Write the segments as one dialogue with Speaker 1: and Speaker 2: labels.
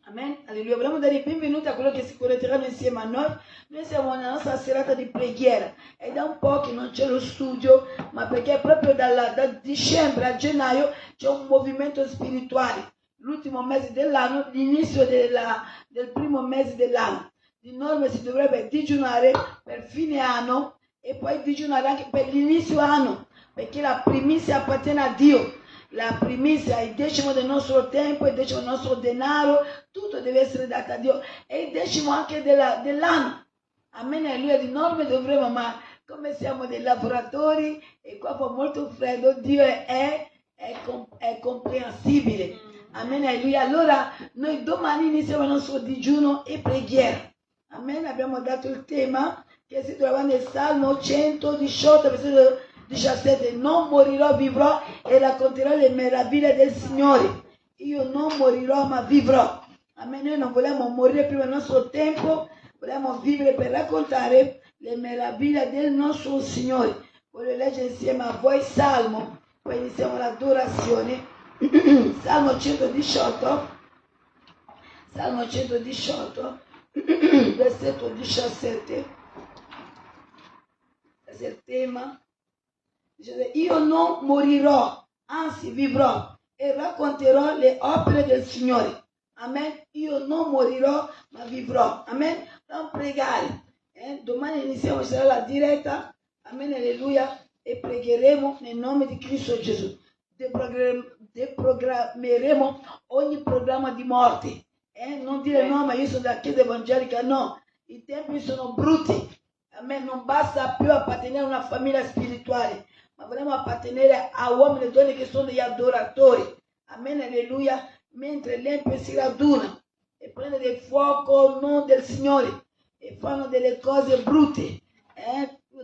Speaker 1: Amen, alleluia. Vogliamo dare il benvenuto a quello che si connetteranno insieme a noi. Noi siamo nella nostra serata di preghiera. È da un po' che non c'è lo studio, ma perché proprio da dicembre a gennaio c'è un movimento spirituale. L'ultimo mese dell'anno, l'inizio del primo mese dell'anno. Di norma si dovrebbe digiunare per fine anno e poi digiunare anche per l'inizio anno, perché la primizia appartiene a Dio. La primizia, il decimo del nostro tempo, il decimo del nostro denaro, tutto deve essere dato a Dio. E il decimo anche dell'anno. Amen, alleluia. Di norma dovremo, ma come siamo dei lavoratori e qua fa molto freddo, Dio è comprensibile. Amen, alleluia. Allora noi domani iniziamo il nostro digiuno e preghiera. Amen, abbiamo dato il tema che si trova nel Salmo 118, versetto 17. Non morirò, vivrò e racconterò le meraviglie del Signore. Io non morirò, ma vivrò. Amen, noi non vogliamo morire prima del nostro tempo, vogliamo vivere per raccontare le meraviglie del nostro Signore. Voglio leggere insieme a voi Salmo, poi iniziamo l'adorazione. Salmo 118, versetto 17, questo è il tema. Dice, io non morirò, anzi vivrò e racconterò le opere del Signore. Amen. Io non morirò, ma vivrò. Amen. Non pregare. Domani iniziamo, sarà la diretta. Amen. Alleluia. E pregheremo nel nome di Cristo Gesù. Deprogrammeremo ogni programma di morte. Non dire no, ma io sono della Chiesa evangelica. No, i tempi sono brutti. Amen. Non basta più appartenere a una famiglia spirituale, ma vogliamo appartenere a uomini e donne che sono degli adoratori. Amen, alleluia. Mentre l'empio si raduna e prende del fuoco non del Signore e fanno delle cose brutte,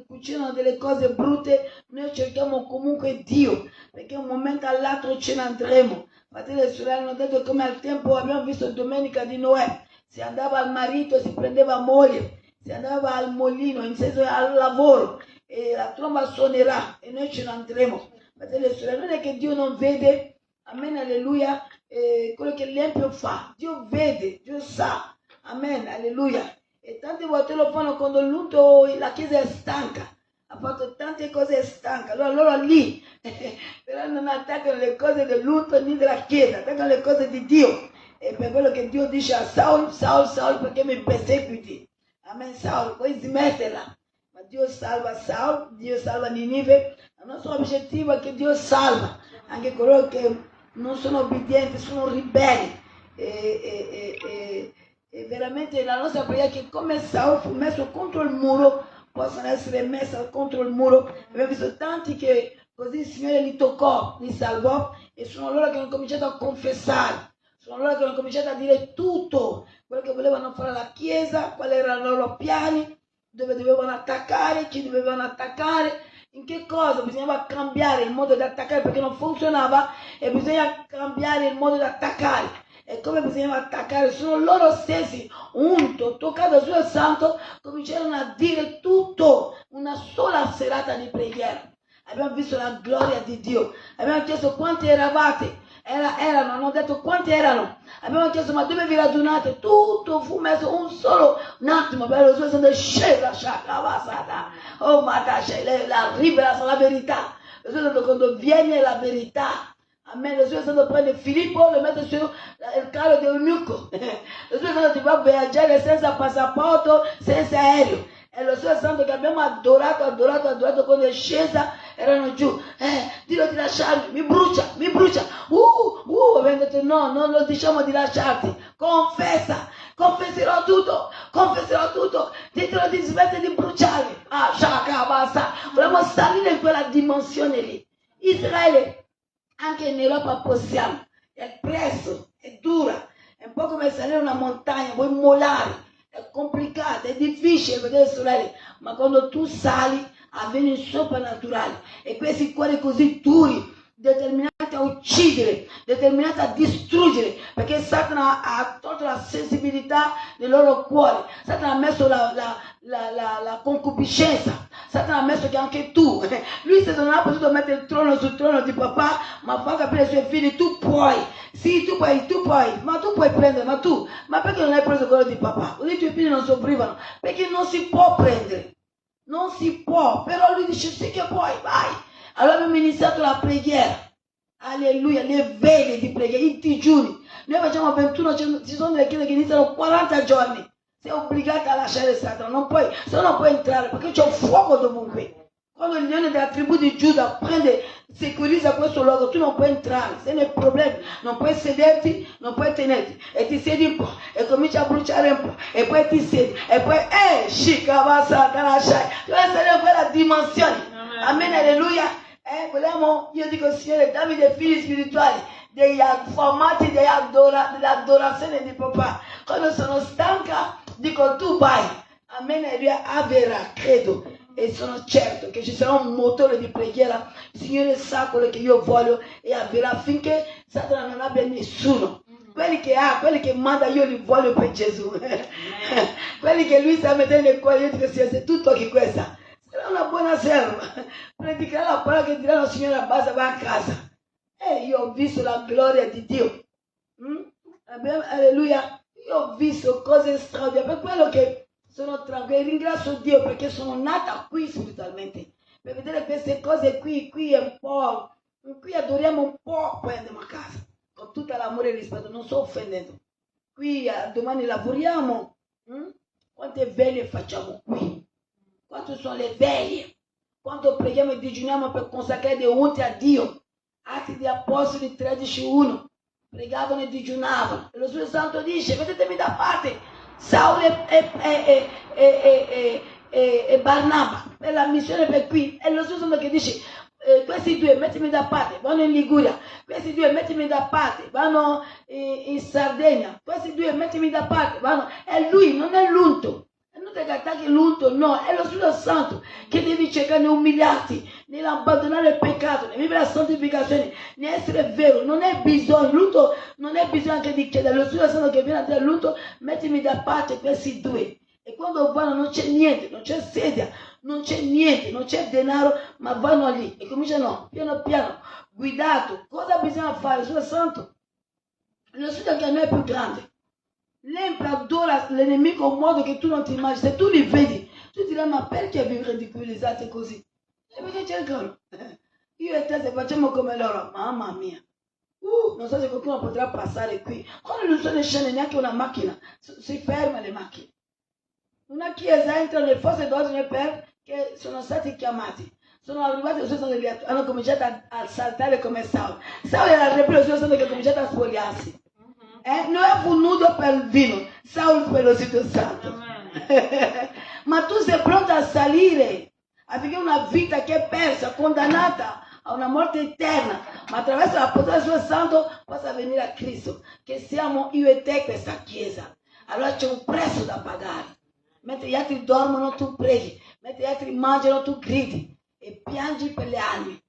Speaker 1: cucinano delle cose brutte, noi cerchiamo comunque Dio, perché un momento all'altro ce ne andremo. Fratelli e sorelle hanno detto come al tempo abbiamo visto domenica di Noè, si andava al marito, si prendeva moglie, si andava al molino, in senso al lavoro, e la tromba suonerà e noi ce ne andremo. Fratelli e sorelle, non è che Dio non vede, amen, alleluia, quello che l'empio fa. Dio vede, Dio sa, amen, alleluia. E tante volte lo fanno quando la Chiesa è stanca, ha fatto tante cose stanche, allora loro lì però non attaccano le cose dell'unto né della Chiesa, attaccano le cose di Dio. E per quello che Dio dice a Saul, perché mi perseguiti? Amen, Saul, puoi smetterla. Ma Dio salva Saul, Dio salva Ninive. Il nostro obiettivo è che Dio salva anche coloro che non sono obbedienti, sono ribelli. E veramente la nostra preghiera è che come Saul fu messo contro il muro, possano essere messi contro il muro. Abbiamo visto tanti che così il Signore li toccò, li salvò, e sono loro che hanno cominciato a confessare. Sono loro che hanno cominciato a dire tutto quello che volevano fare alla Chiesa, quali erano i loro piani, dove dovevano attaccare, chi dovevano attaccare, in che cosa bisognava cambiare il modo di attaccare perché non funzionava, e bisogna cambiare il modo di attaccare. E come bisognava attaccare? Sono loro stessi, unto, toccato sul santo, cominciarono a dire tutto, una sola serata di preghiera. Abbiamo visto la gloria di Dio, abbiamo chiesto quanti eravate. Hanno detto quanti erano. Abbiamo chiesto ma dove vi radunate? Tutto fu messo un attimo per lo Spirito Santo scesa, oh Matace, la rivela la verità. Lo Spirito Santo quando viene la verità. Amen. Lo Spirito Santo prende Filippo, lo mette sul carro di Eunuco. Lo Spirito Santo ti fa viaggiare senza passaporto, senza aereo. E lo Spirito Santo che abbiamo adorato quando è scesa, erano giù. Dillo di lasciarmi, mi brucia. Abbiamo detto no, non lo diciamo di lasciarti. Confesserò tutto. Ditelo di smettere di bruciarmi. Basta. Vogliamo salire in quella dimensione lì. Israele, anche in Europa possiamo. È presto, è dura. È un po' come salire una montagna, vuoi mollare. È complicato, è difficile, vedere sorelle, ma quando tu sali avviene il soprannaturale. E questi cuori così duri, determinati a uccidere, determinati a distruggere, perché Satana ha tolto la sensibilità nel loro cuore. Satana ha messo la concupiscenza, Satana ha messo che anche tu, lui se non ha potuto mettere il trono sul trono di papà, ma fa capire ai suoi figli, tu puoi, sì, tu puoi, ma tu puoi prendere, ma perché non hai preso quello di papà? Così i tuoi figli non soffrivano, perché non si può prendere, non si può, però lui dice sì che puoi, vai. Allora abbiamo iniziato la preghiera, alleluia, le vele di preghiera, i digiuni. Noi facciamo 21, ci sono delle chiese che iniziano 40 giorni. Sei obbligata a lasciare Satana, non puoi, se no non puoi entrare, perché c'è un fuoco dovunque. Quando il leone della tribù di Giuda securizza questo luogo, tu non puoi entrare, se ne problemi, non puoi sederti, non puoi tenerti, e ti siedi un po', e cominci a bruciare un po', e poi ti siedi, e poi, shikava Satana, tu vai essere in quella dimensione. Amen, alleluia. Io dico, Signore, dammi dei figli spirituali, degli formati dell'adorazione di papà. Quando sono stanca, dico, tu vai. Amen, alleluia, avverrà, credo. E sono certo che ci sarà un motore di preghiera. Il Signore sa quello che io voglio e avverrà affinché Satana non abbia nessuno. Quelli che manda io li voglio per Gesù. Quelli che lui sta mettendo nel cuore, io dico, Signore, se tu tocchi questa, sarà una buona serva, predicherà la parola che diranno, Signore, basta, va a casa. Io ho visto la gloria di Dio. Alleluia. Io ho visto cose straordinarie, per quello che sono tranquilla. Ringrazio Dio perché sono nata qui spiritualmente, per vedere queste cose qui è un po', qui adoriamo un po', poi andiamo a casa, con tutto l'amore e il rispetto, non sto offendendo. Qui domani lavoriamo, quante veglie facciamo qui? Quanto sono le veglie? Quanto preghiamo e digiuniamo per consacrare dei unti a Dio? Atti di Apostoli 13:1. Pregavano e digiunavano. E lo Spirito Santo dice, mettetemi da parte Saulo e Barnaba per la missione per qui. E lo Spirito Santo che dice, questi due mettimi da parte, vanno in Liguria. Questi due mettimi da parte, vanno in Sardegna. Questi due mettimi da parte, vanno. È lui, non è l'unto. Che attacchi l'unto, no, è lo Spirito Santo che devi cercare di umiliarti, nell'abbandonare il peccato, nel vivere la santificazione, nell'essere vero. Non è bisogno, l'unto non è bisogno anche di chiedere, lo Spirito Santo che viene a dire all'unto, mettimi da parte questi due. E quando vanno non c'è niente, non c'è sedia, non c'è niente, non c'è denaro, ma vanno lì e cominciano piano piano, guidato. Cosa bisogna fare? Lo Spirito Santo, lo Spirito che a noi è più grande. L'empio adora l'enemico in un modo che tu non ti immagini. Se tu li vedi, tu dirai, ma perché vi ridicolizzate così? E perché cercano? Io e te se facciamo come loro, mamma mia. Non so se qualcuno potrà passare qui. Quando non sono scene neanche una macchina, si ferma le macchine. Una chiesa entra nelle fosse d'ordine perché sono stati chiamati. Sono arrivati lo stesso hanno cominciato a saltare come Saulo. Saulo era il re, lo stesso che ha cominciato a spogliarsi. Non è venuto per il vino, Saulo per lo Spirito Santo. Ma tu sei pronta a salire affinché una vita che è persa, condannata a una morte eterna, ma attraverso la potenza del Spirito Santo possa venire a Cristo, che siamo io e te questa chiesa. Allora c'è un prezzo da pagare. Mentre gli altri dormono tu preghi, mentre gli altri mangiano tu gridi e piangi per le anime.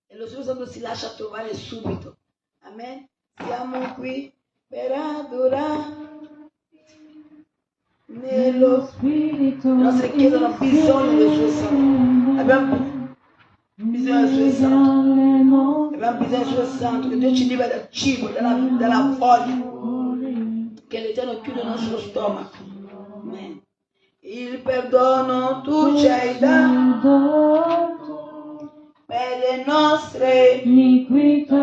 Speaker 1: E lo Spirito Santo si lascia trovare subito. Amen. Siamo qui per adorare nello Spirito. Le nostre chiese hanno bisogno del suo sangue. Abbiamo bisogno del suo santo. Abbiamo bisogno del suo santo, che Dio ci libera dal cibo, dalla voglia, che l'Eterno chiude il nostro stomaco. Amen. Il perdono tu ci hai dato per le nostre iniquità.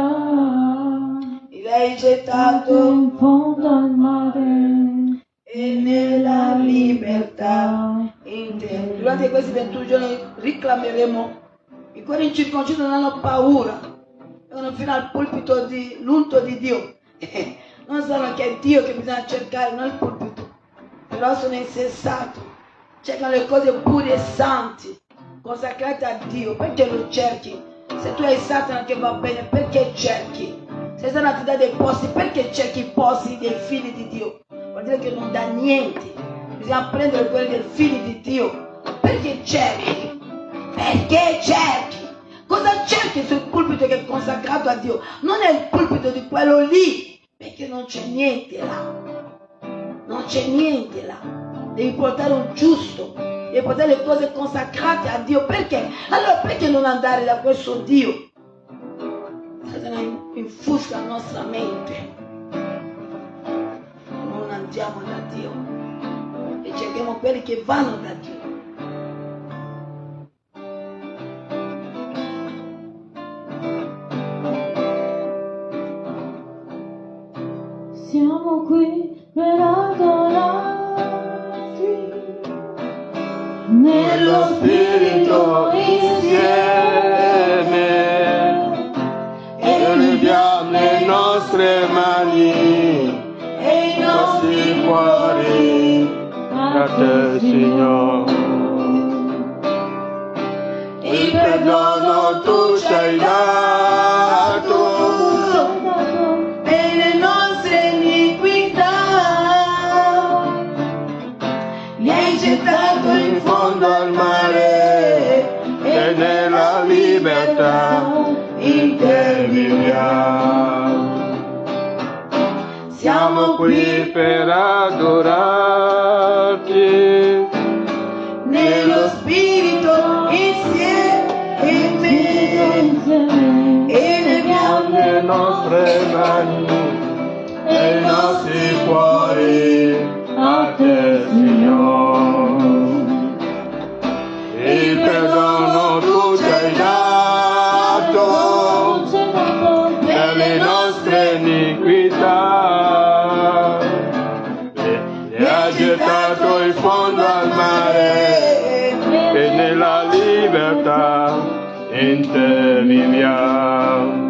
Speaker 1: L'hai gettato in fondo al mare e nella libertà in te. Durante questi 21 giorni riclameremo. I cuori incirconcisi non hanno paura, vengono fino al pulpito l'unto di Dio. Non sanno che è Dio che bisogna cercare, non il pulpito. Però sono insensato, cercano le cose pure e santi, consacrate a Dio. Perché lo cerchi? Se tu hai Satana che va bene, perché cerchi? Se Satana ti dà dei posti, perché cerchi i posti dei figli di Dio? Vuol dire che non dà niente. Bisogna prendere quelli dei figli di Dio. Perché cerchi? Perché cerchi? Cosa cerchi sul pulpito che è consacrato a Dio? Non è il pulpito di quello lì, perché non c'è niente là. Non c'è niente là. Devi portare un giusto, devi e portare le cose consacrate a Dio. Perché? Allora perché non andare da questo Dio? Satana infusca la nostra mente. Non andiamo da Dio e cerchiamo quelli che vanno da Dio.
Speaker 2: Siamo qui per adorarti nello spirito insieme
Speaker 3: e uniamo le nostre mani e i nostri cuori a te, Signore. Il perdono tu ci hai dato
Speaker 1: e le nostre iniquità li hai gettato
Speaker 3: in fondo al mare e nella libertà in te viviamo. Siamo qui per adorarti
Speaker 1: nello spirito insieme e leghiamo
Speaker 3: le nostre mani e i nostri cuori a te, Signore. Il perdono tu ci hai dato per le nostre iniquità, le hai gettato in fondo al mare e nella libertà in te viviamo.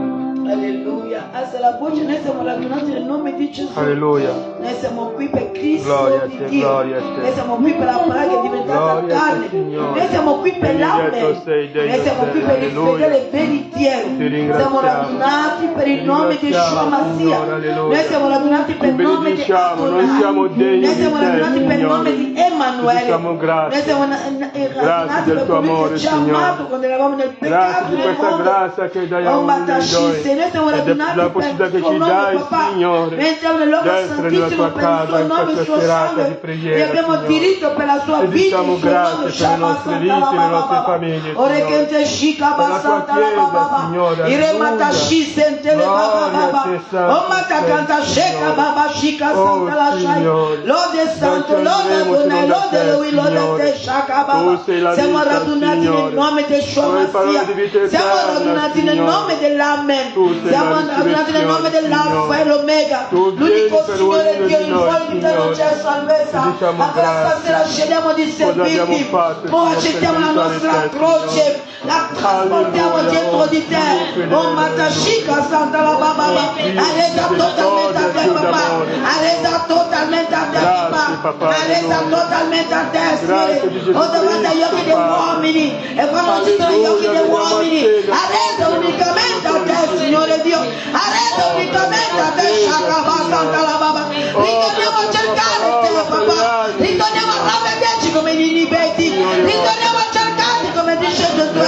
Speaker 1: Alleluia. Alza la voce, noi siamo radunati nel nome di Gesù.
Speaker 3: Alleluia.
Speaker 1: Noi siamo qui per Cristo
Speaker 3: Gloria a
Speaker 1: di
Speaker 3: te,
Speaker 1: Dio.
Speaker 3: gloria a te.
Speaker 1: Noi siamo qui per la parola che è diventata
Speaker 3: Gloria a te,
Speaker 1: carne.
Speaker 3: Signore.
Speaker 1: Noi siamo qui per l'Amen.
Speaker 3: Benedetto sei, Dio
Speaker 1: Noi siamo qui per il
Speaker 3: Alleluia.
Speaker 1: fedele veritiero.
Speaker 3: Ti ringraziamo.
Speaker 1: Siamo radunati per il nome di Yeshua Massia.
Speaker 3: Signore, alleluia.
Speaker 1: Noi siamo radunati per il
Speaker 3: Ti
Speaker 1: nome di
Speaker 3: benediciamo,
Speaker 1: Adonai.
Speaker 3: noi siamo degni
Speaker 1: Noi siamo
Speaker 3: di te,
Speaker 1: radunati per il
Speaker 3: Signore.
Speaker 1: nome di
Speaker 3: Ti
Speaker 1: Emanuele.
Speaker 3: diciamo grazie.
Speaker 1: Noi siamo
Speaker 3: Grazie
Speaker 1: radunati
Speaker 3: del
Speaker 1: per
Speaker 3: tuo
Speaker 1: colui
Speaker 3: amore,
Speaker 1: che ci ha
Speaker 3: Signore.
Speaker 1: amato quando eravamo nel peccato
Speaker 3: Grazie di
Speaker 1: nel
Speaker 3: questa
Speaker 1: mondo.
Speaker 3: grazia che dai a
Speaker 1: Oh,
Speaker 3: uno dei
Speaker 1: Matashise, noi siamo
Speaker 3: ed è
Speaker 1: radunati
Speaker 3: la
Speaker 1: per
Speaker 3: possibilità
Speaker 1: il
Speaker 3: che
Speaker 1: suo
Speaker 3: ci
Speaker 1: nome,
Speaker 3: dai,
Speaker 1: papà.
Speaker 3: Signore,
Speaker 1: Noi entriamo nel
Speaker 3: di
Speaker 1: luogo
Speaker 3: essere nella
Speaker 1: santissimo
Speaker 3: tua
Speaker 1: per il
Speaker 3: casa
Speaker 1: suo
Speaker 3: in
Speaker 1: nome, il
Speaker 3: questa
Speaker 1: suo
Speaker 3: serata
Speaker 1: sangue.
Speaker 3: di preghiera,
Speaker 1: E abbiamo
Speaker 3: Signore.
Speaker 1: diritto per la sua
Speaker 3: Ti
Speaker 1: vita,
Speaker 3: diciamo
Speaker 1: il suo
Speaker 3: grazie
Speaker 1: nome,
Speaker 3: per le
Speaker 1: Shama
Speaker 3: nostre
Speaker 1: Santa
Speaker 3: vite e le nostre
Speaker 1: Baba.
Speaker 3: famiglie,
Speaker 1: Ore
Speaker 3: Signore.
Speaker 1: che te shika
Speaker 3: Per la tua
Speaker 1: basanta la
Speaker 3: Chiesa,
Speaker 1: Baba.
Speaker 3: Signore,
Speaker 1: Ire
Speaker 3: alleluia.
Speaker 1: Matashise entele Baba
Speaker 3: Gloria a
Speaker 1: Baba.
Speaker 3: te, Santo
Speaker 1: Oh Matakanta
Speaker 3: sei,
Speaker 1: Sheka
Speaker 3: Signore.
Speaker 1: Baba Shika
Speaker 3: Oh,
Speaker 1: Santa la Shai.
Speaker 3: Signore.
Speaker 1: Lode Santo,
Speaker 3: Noi ci
Speaker 1: lode
Speaker 3: andremo se
Speaker 1: Adonai,
Speaker 3: non da
Speaker 1: lode
Speaker 3: te,
Speaker 1: Lui, lode
Speaker 3: Signore.
Speaker 1: te Shaka
Speaker 3: Tu
Speaker 1: Baba.
Speaker 3: sei la
Speaker 1: Siamo
Speaker 3: vita,
Speaker 1: radunati nel
Speaker 3: Signore.
Speaker 1: nome del Yeshua
Speaker 3: Tu hai parole
Speaker 1: Massia.
Speaker 3: di vita
Speaker 1: Siamo
Speaker 3: eterna,
Speaker 1: radunati nel
Speaker 3: Signore.
Speaker 1: nome dell'Amen.
Speaker 3: Tu sei
Speaker 1: Siamo
Speaker 3: la
Speaker 1: radunati nel nome dell'Alfa
Speaker 3: Signore.
Speaker 1: e l'Omega.
Speaker 3: Tu
Speaker 1: L'unico
Speaker 3: vieni per
Speaker 1: Signore
Speaker 3: ognuno
Speaker 1: Dio,
Speaker 3: di
Speaker 1: il
Speaker 3: noi,
Speaker 1: fuori di te non c'è
Speaker 3: Signore.
Speaker 1: salvezza.
Speaker 3: Ti diciamo
Speaker 1: Allora
Speaker 3: grazie.
Speaker 1: stasera scegliamo di
Speaker 3: Cosa abbiamo
Speaker 1: servirti.
Speaker 3: fatto,
Speaker 1: Oh,
Speaker 3: Signore,
Speaker 1: accettiamo
Speaker 3: per
Speaker 1: la
Speaker 3: aiutare
Speaker 1: nostra
Speaker 3: te,
Speaker 1: croce,
Speaker 3: Signore.
Speaker 1: la trasportiamo
Speaker 3: Alleluia,
Speaker 1: dietro
Speaker 3: oh,
Speaker 1: di te.
Speaker 3: Dio
Speaker 1: Oh,
Speaker 3: fedele,
Speaker 1: Matashika Santa la Baba.
Speaker 3: Dio,
Speaker 1: Arresa totalmente a te,
Speaker 3: Dio
Speaker 1: papà.
Speaker 3: d'amore.
Speaker 1: Arresa totalmente a te,
Speaker 3: Grazie,
Speaker 1: papà.
Speaker 3: papà,
Speaker 1: Arresa
Speaker 3: alleluia.
Speaker 1: totalmente a te,
Speaker 3: Grazie di
Speaker 1: Signore.
Speaker 3: Gesù
Speaker 1: Oh, davanti agli occhi dei
Speaker 3: Cristo, Padre.
Speaker 1: uomini. E quando ci sono gli occhi degli
Speaker 3: Alleluia,
Speaker 1: uomini,
Speaker 3: veniamo a
Speaker 1: arresa
Speaker 3: cena.
Speaker 1: unicamente a te, Signore Dio. Arresa unicamente a te, Shakaba Santa la Baba. Ritorniamo a cercare te, papà. Ritorniamo a ravvederci come gli inibeti. Ritorniamo a cercarti come dice Gesù.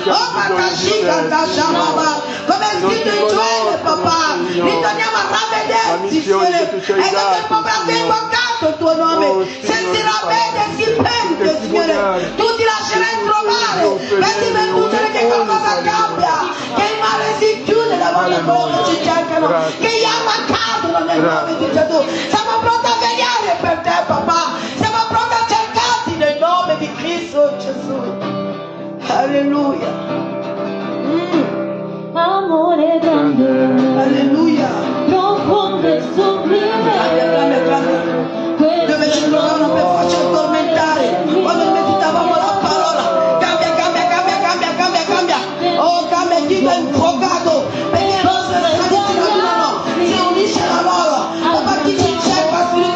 Speaker 1: Oh, Matashika Tashababa. Come è scritto in Gioele, papà. Ritorniamo a ravvederci, Signore. E che il popolo abbia invocato il tuo nome. Se si ravvede, si pente, Signore. Tu ti lascerai trovare. Vedi per tutte che qualcosa cambia. Che il male si chiude davanti a coloro che ci cercano. Che gli ama cadono nel nome di Gesù. Siamo pronti a vegliare per te, papà. Siamo pronti a cercarti nel nome di Cristo Gesù. Alleluia.
Speaker 2: Amore grande,
Speaker 1: Alleluia.
Speaker 2: profondo e sublime.
Speaker 1: Dove ci trovavano per farci addormentare. Quando meditavamo la parola. Cambia. Oh, cambia chi è infuocato. Perché i nostri strati si radunano. Si unisce a loro. Papà, chi ci cerca spiritualmente.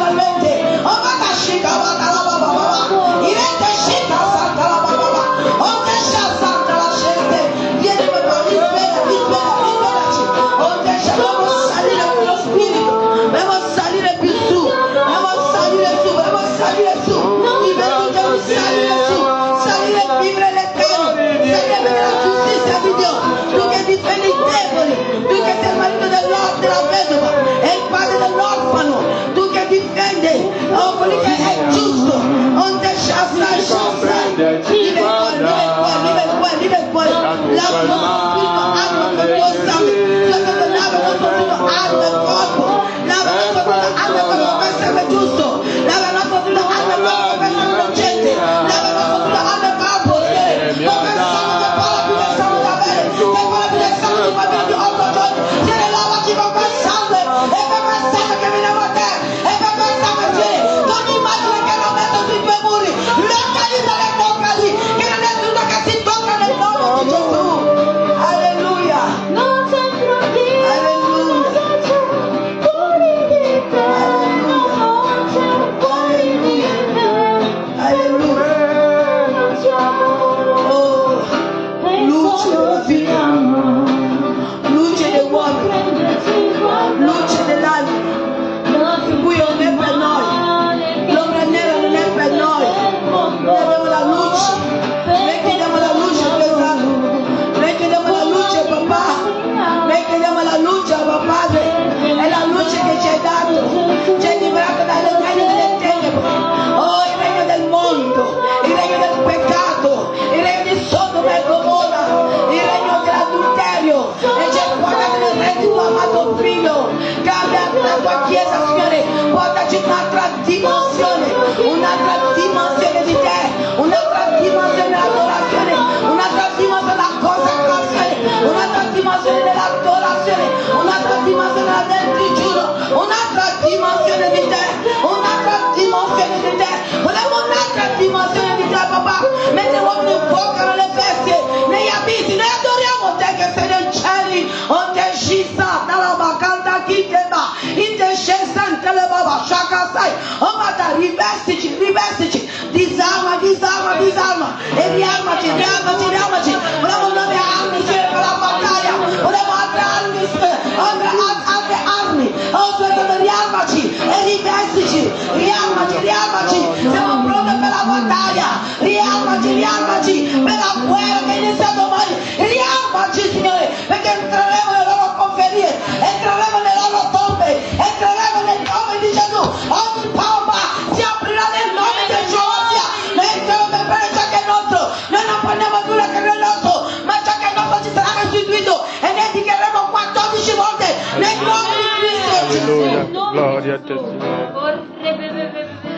Speaker 3: te, Signore.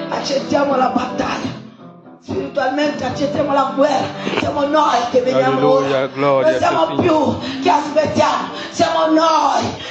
Speaker 1: Accettiamo la battaglia. Spiritualmente accettiamo la guerra. Siamo noi che veniamo
Speaker 3: Alleluia,
Speaker 1: ora.
Speaker 3: gloria
Speaker 1: Non siamo
Speaker 3: a te,
Speaker 1: più che aspettiamo. Siamo noi.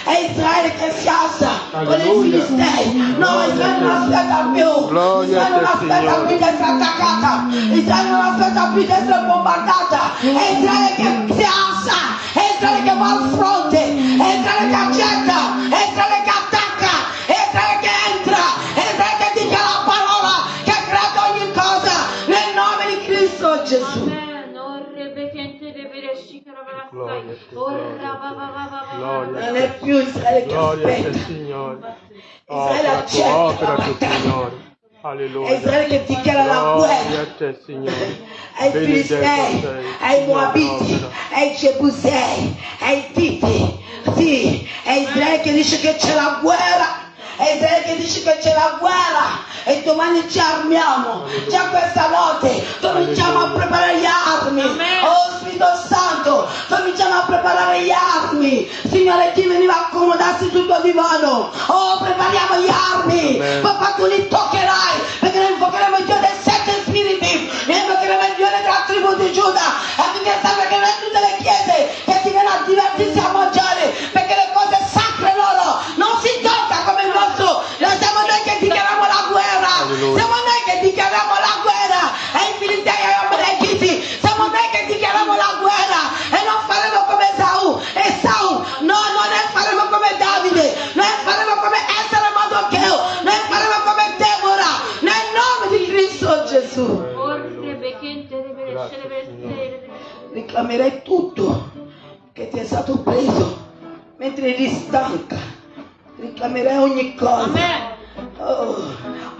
Speaker 1: È Israele che si alza con i
Speaker 3: Alleluia.
Speaker 1: filistei. No, Israele non aspetta più.
Speaker 3: Gloria
Speaker 1: Israele non
Speaker 3: a te,
Speaker 1: aspetta
Speaker 3: Signore.
Speaker 1: più di essere attaccata. Israele non aspetta più di essere bombardata. È Israele che si alza. È Israele che va al fronte. È Israele che accetta. È Israele che attacca. È Israele che entra. È Israele che dice la parola che ha creato ogni cosa nel nome di Cristo Gesù.
Speaker 2: Amen.
Speaker 3: Gloria a te, Gloria
Speaker 1: Non è più Israele che
Speaker 3: Gloria a te,
Speaker 1: aspetta.
Speaker 3: Signore.
Speaker 1: Israele accetta
Speaker 3: Opera
Speaker 1: la
Speaker 3: tu,
Speaker 1: battaglia.
Speaker 3: Signore.
Speaker 1: È
Speaker 3: Alleluia.
Speaker 1: Israele che dichiara la
Speaker 3: Gloria
Speaker 1: guerra
Speaker 3: a te, Signore.
Speaker 1: ai Filistei,
Speaker 3: Benedetto sei,
Speaker 1: ai
Speaker 3: Signore,
Speaker 1: Moabiti,
Speaker 3: opera.
Speaker 1: ai Gebusei, ai Titi. Sì, è Israele che dice che c'è la guerra. È Israele che dice che c'è la guerra. E domani ci armiamo. Già questa notte cominciamo a preparare gli armi. Oh Spirito Santo, cominciamo a preparare gli armi. Signore, chi veniva a accomodarsi sul tuo divano? Oh, prepariamo gli armi. Papà, tu li toccherai. Perché noi invocheremo il Dio dei 7 spiriti. Noi invocheremo il Dio della tribù di Giuda. Affinché salve che non è tutte le chiese che si viene a divertirsi a mangiare. Perché le cose sacre loro non si tocca come il nostro. Siamo noi che dichiariamo la guerra. Siamo noi che dichiariamo la guerra ai Filistei e agli Amalekiti. Siamo noi che dichiariamo la guerra e non faremo come Esau. No, non faremo come Davide. Noi faremo come Essere Mardocheo. Noi faremo come Deborah. Nel nome di Cristo Gesù. Reclamerai tutto che ti è stato preso mentre eri stanca. Reclamerai ogni cosa. Oh,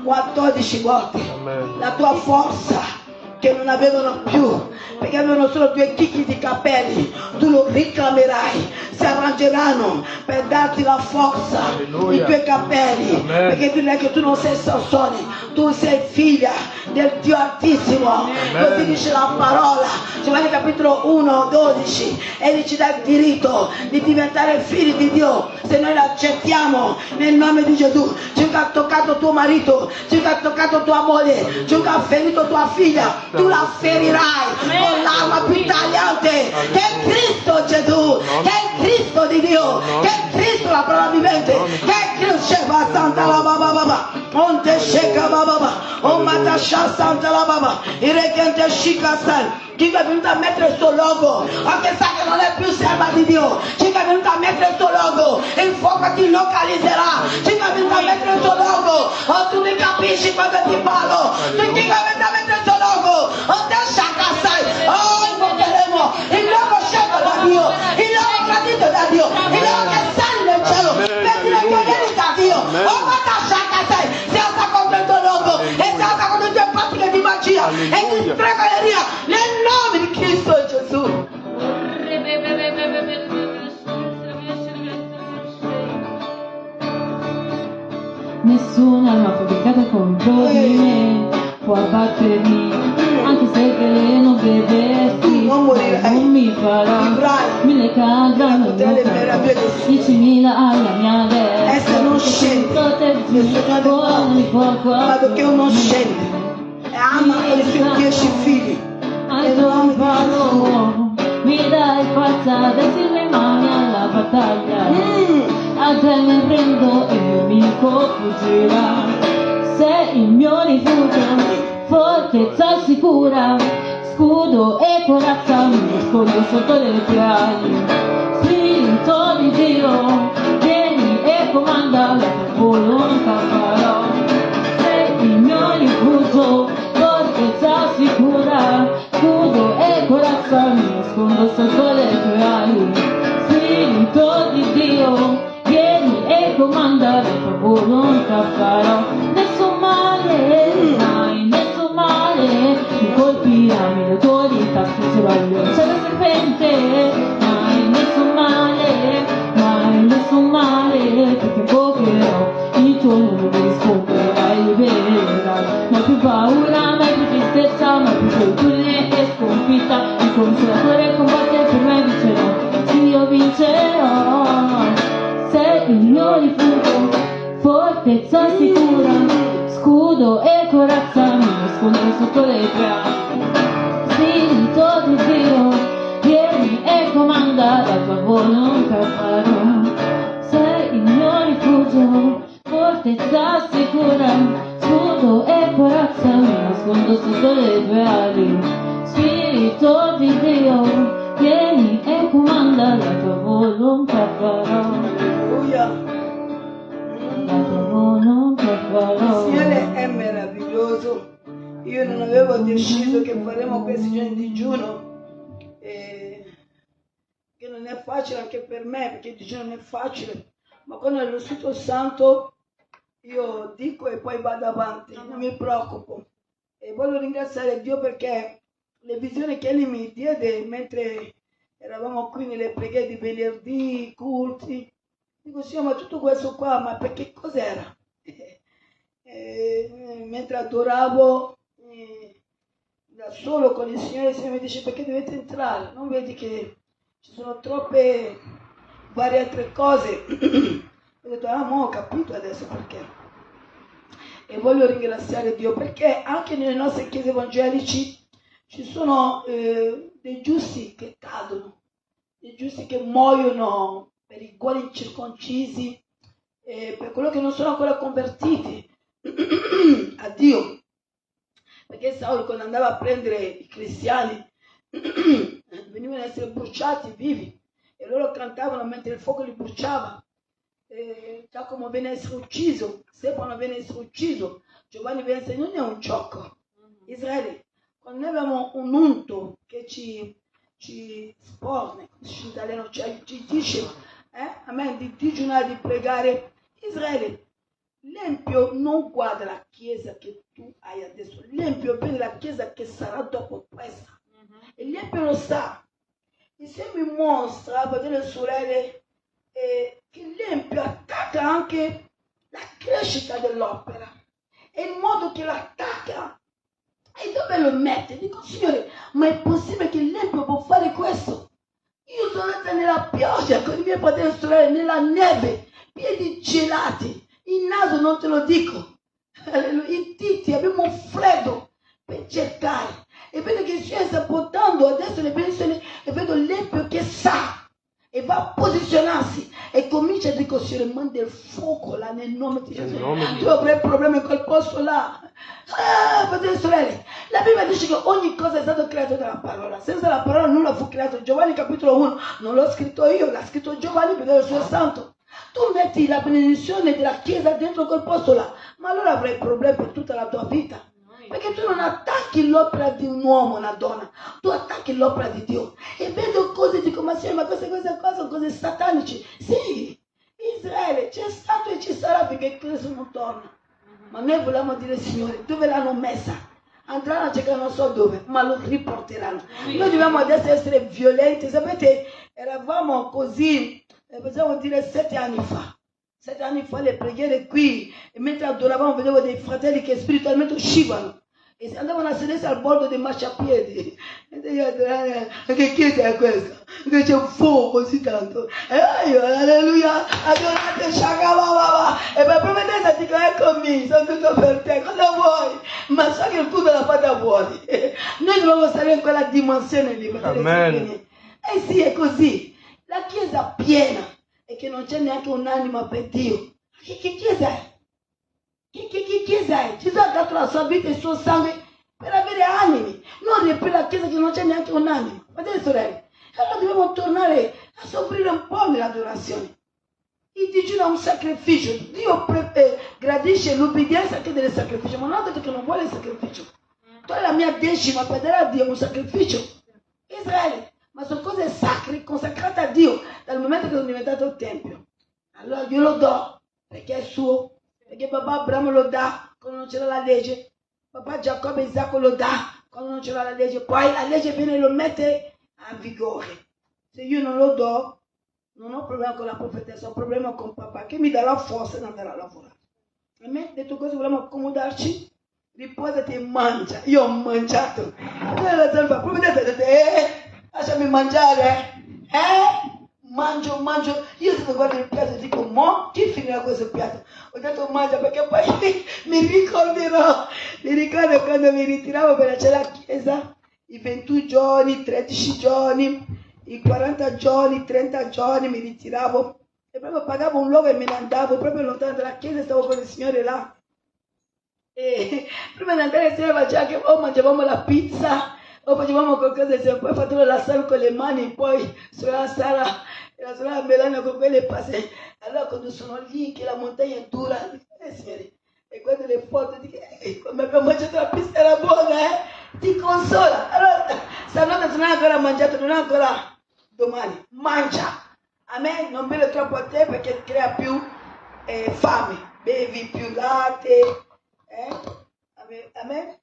Speaker 1: 14 volte
Speaker 3: Amen.
Speaker 1: la tua forza che non avevano più, perché avevano solo 2 chicchi di capelli, tu lo reclamerai. Si arrangeranno per darti la forza.
Speaker 3: Alleluia.
Speaker 1: I tuoi capelli.
Speaker 3: Amen.
Speaker 1: Perché tu che tu non sei Sansone, tu sei figlia del Dio Altissimo.
Speaker 3: Amen.
Speaker 1: Così dice la parola, Giovanni capitolo 1, 12. Egli ci dà il diritto di diventare figli di Dio se noi l'accettiamo nel nome di Gesù. Ciò che ha toccato tuo marito, ciò che ha toccato tua moglie, ciò che ha ferito tua figlia, tu la ferirai con l'arma più tagliante che è Cristo Gesù, che è il Cristo di Dio, che è Cristo la parola vivente, che è Cristo Sheva Santa la Baba Baba, Onte Sheka Baba, Omatasha Santa la Baba, Irekente Shika San. Chi è venuto a mettere il suo logo, anche sa che non è più serva di Dio. Chi è venuto a mettere il suo logo, il fuoco ti localizzerà. Chi è venuto a mettere il suo logo, oh, tu mi capisci quando ti parlo. Chi è venuto a mettere il suo logo, oh, te shaka sai. Oh, invocheremo il logo scelto da Dio, il logo gradito da Dio, il logo che sale nel cielo, per dire che vieni da Dio. Oh, ma te shaka sai, si alza contro il tuo logo e si alza contro le tue pratiche di magia e di stregoneria nel nome di Cristo Gesù.
Speaker 2: Nessuna arma fabbricata contro di me può abbattermi, anche se veleno bevessi,
Speaker 1: Non morirai.
Speaker 2: non mi farà.
Speaker 1: Vivrai.
Speaker 2: 1000 cadranno al mio capo, 10.000 alla mia destra.
Speaker 1: Essa non scende. Nessuno
Speaker 2: Non mi può
Speaker 1: ma perché uno scende e ama con i suoi 10 figli.
Speaker 2: Al tuo palo mi dai forza, adesso le mani alla battaglia. A te mi prendo e il mio amico fuggirà. Sei il mio rifugio, fortezza sicura, scudo e corazza, mi nascondo sotto le tue ali. Spirito di Dio, vieni e comanda, la tua volontà farò. Sei il mio rifugio, fortezza sicura, scudo e corazza, mi nascondo sotto le tue ali. Spirito di Dio, vieni e comanda, la tua volontà farò. Nessun male, mai nessun male mi colpirà, mi autorità se voglio. C'è la serpente, mai nessun male, perché invocherò il tuo nome, mi risponderai e libererai. Mai più paura, mai più tristezza, mai più solitudine e sconfitta. Il consolatore combatte per me, vincerò, sì io vincerò. Sei il mio rifugio, fortezza sicura, scudo e corazza mi nascondo sotto le tue ali. Spirito di Dio, vieni e comanda, la tua volontà farò. Sei il mio rifugio, fortezza sicura, scudo e corazza mi nascondo sotto le tue ali. Spirito di Dio, vieni e comanda, la tua volontà farò.
Speaker 1: Alleluia.
Speaker 2: La tua volontà
Speaker 1: Il
Speaker 2: farò.
Speaker 1: Signore è meraviglioso. Io non avevo deciso che faremo questi giorni di digiuno, che non è facile anche per me, perché il digiuno non è facile, ma quando è lo Spirito Santo io dico e poi vado avanti, non mi preoccupo. E voglio ringraziare Dio perché le visioni che Egli mi diede mentre eravamo qui nelle preghiere di venerdì, culti, dico Signore, ma tutto questo qua, ma perché cos'era? Mentre adoravo da solo con il Signore mi dice perché dovete entrare, non vedi che ci sono troppe varie altre cose. Ho detto mo ho capito adesso perché. E voglio ringraziare Dio perché anche nelle nostre chiese evangelici ci sono dei giusti che cadono, dei giusti che muoiono per i cuori incirconcisi, per quello che non sono ancora convertiti a Dio. Perché Saulo quando andava a prendere i cristiani venivano ad essere bruciati vivi e loro cantavano mentre il fuoco li bruciava. Giacomo venne a essere ucciso, Stefano venne a essere ucciso, Giovanni venne a essere, non è un gioco. Israele, quando noi abbiamo un unto che ci sporne, in italiano ci dice, a me di digiunare, di pregare, Israele, l'empio non guarda la chiesa che tu hai adesso, l'empio vede la chiesa che sarà dopo questa. E l'empio lo sa. E se mi mostra, fratelli e sorelle, che l'empio attacca anche la crescita dell'opera. E il modo che l'attacca e dove lo mette? Dico, Signore, ma è possibile che l'empio può fare questo? Io sono andata nella pioggia con i miei fratelli e sorelle, nella neve, piedi gelati. Il naso non te lo dico, i diti, abbiamo un freddo per cercare e vedo che il Signore sta portando adesso le persone e vedo l'empio che sa e va a posizionarsi e comincia a dire Signore manda il fuoco là nel nome di Gesù. Tu avrai problemi in quel posto là. Fratelli e sorelle, la Bibbia dice che ogni cosa è stata creata dalla parola, senza la parola nulla fu creato. Giovanni capitolo 1, non l'ho scritto io, l'ha scritto Giovanni perché è il suo santo. Tu metti la benedizione della chiesa dentro quel posto là, ma allora avrai problemi per tutta la tua vita. Perché tu non attacchi l'opera di un uomo, una donna, tu attacchi l'opera di Dio. E vedo cose, dico, ma Signore, ma queste cose sono cose satanici. Sì, Israele c'è stato e ci sarà perché questo non torna. Ma noi vogliamo dire, Signore, dove l'hanno messa? Andranno a cercare non so dove, ma lo riporteranno. Noi dobbiamo adesso essere violenti. Sapete, eravamo così, possiamo dire 7 anni fa. 7 anni fa le preghiere qui, e mentre adoravamo vedevo dei fratelli che spiritualmente uscivano e andavano a sedersi al bordo dei marciapiedi. E io adoravo, che chiesa è questa? Che c'è un fuoco così tanto. E io, alleluia, adorate, shakababa. E per provvidenza dico, eccomi, sono tutto per te, cosa vuoi? Ma so che il culto l'ha fatta fuori. Noi dobbiamo stare in quella dimensione lì.
Speaker 3: Amen.
Speaker 1: Sì, è così. La chiesa piena. E che non c'è neanche un'anima per Dio. Che chiesa è? Che chiesa è? Gesù ha dato la sua vita e il suo sangue per avere animi. Non riempire la chiesa che non c'è neanche un'anima. Fratelli e sorelle, allora dobbiamo tornare a soffrire un po' nell'adorazione. Il digiuno è un sacrificio. Dio gradisce l'obbedienza anche del sacrificio, ma non ha detto che non vuole il sacrificio. Tu hai la mia decima per dare a Dio un sacrificio. Israele. Ma sono cose sacre, consacrate a Dio dal momento che sono diventato il Tempio. Allora io lo do perché è suo, perché papà Abramo lo dà quando non c'era la legge, papà Giacobbe e Isacco lo dà quando non c'era la legge, poi la legge viene e lo mette a vigore. Se io non lo do, non ho problema con la profetessa, ho problema con papà che mi dà la forza e non darà a lavorare. A me, detto così, vogliamo accomodarci? Riposati e mangia. Io ho mangiato. La profetessa ha detto, lasciami mangiare, mangio, io se guardo il piatto dico, mo, chi finirà questo piatto? Ho detto mangia perché poi mi ricordo quando mi ritiravo per c'è la chiesa, i 21 giorni, 13 giorni, i 40 giorni, 30 giorni mi ritiravo e proprio pagavo un luogo e me ne andavo proprio lontano dalla chiesa e stavo con il Signore là. E prima di andare insieme faceva che o mangiavamo la pizza o facevamo qualcosa insieme, poi fatelo la sala con le mani, poi sulla Sara e la sorella Melania con quelle passe. Allora quando sono lì che la montagna è dura, Signore, e guardo le foto dico, come abbiamo mangiato la pizza era buona, ti consola. Allora stanotte se non hai ancora mangiato, non è ancora domani, mangia. A me non beve troppo a te perché crea più fame, bevi più latte. Amen.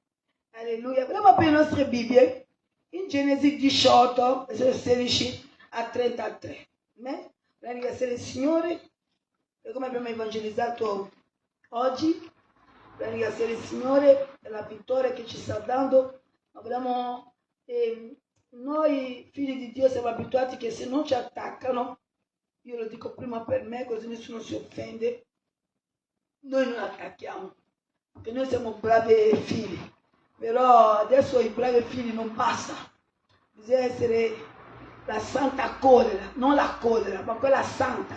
Speaker 1: Alleluia. Vogliamo aprire le nostre Bibbie in Genesi 18, 16 a 33. Amen. Vogliamo ringraziare il Signore per come abbiamo evangelizzato oggi. Vogliamo ringraziare il Signore per la vittoria che ci sta dando. Ma vogliamo, noi figli di Dio siamo abituati che se non ci attaccano, io lo dico prima per me così nessuno si offende, noi non attacchiamo. Che noi siamo bravi figli, però adesso i bravi figli non basta, bisogna essere la santa collera, non la collera, ma quella santa,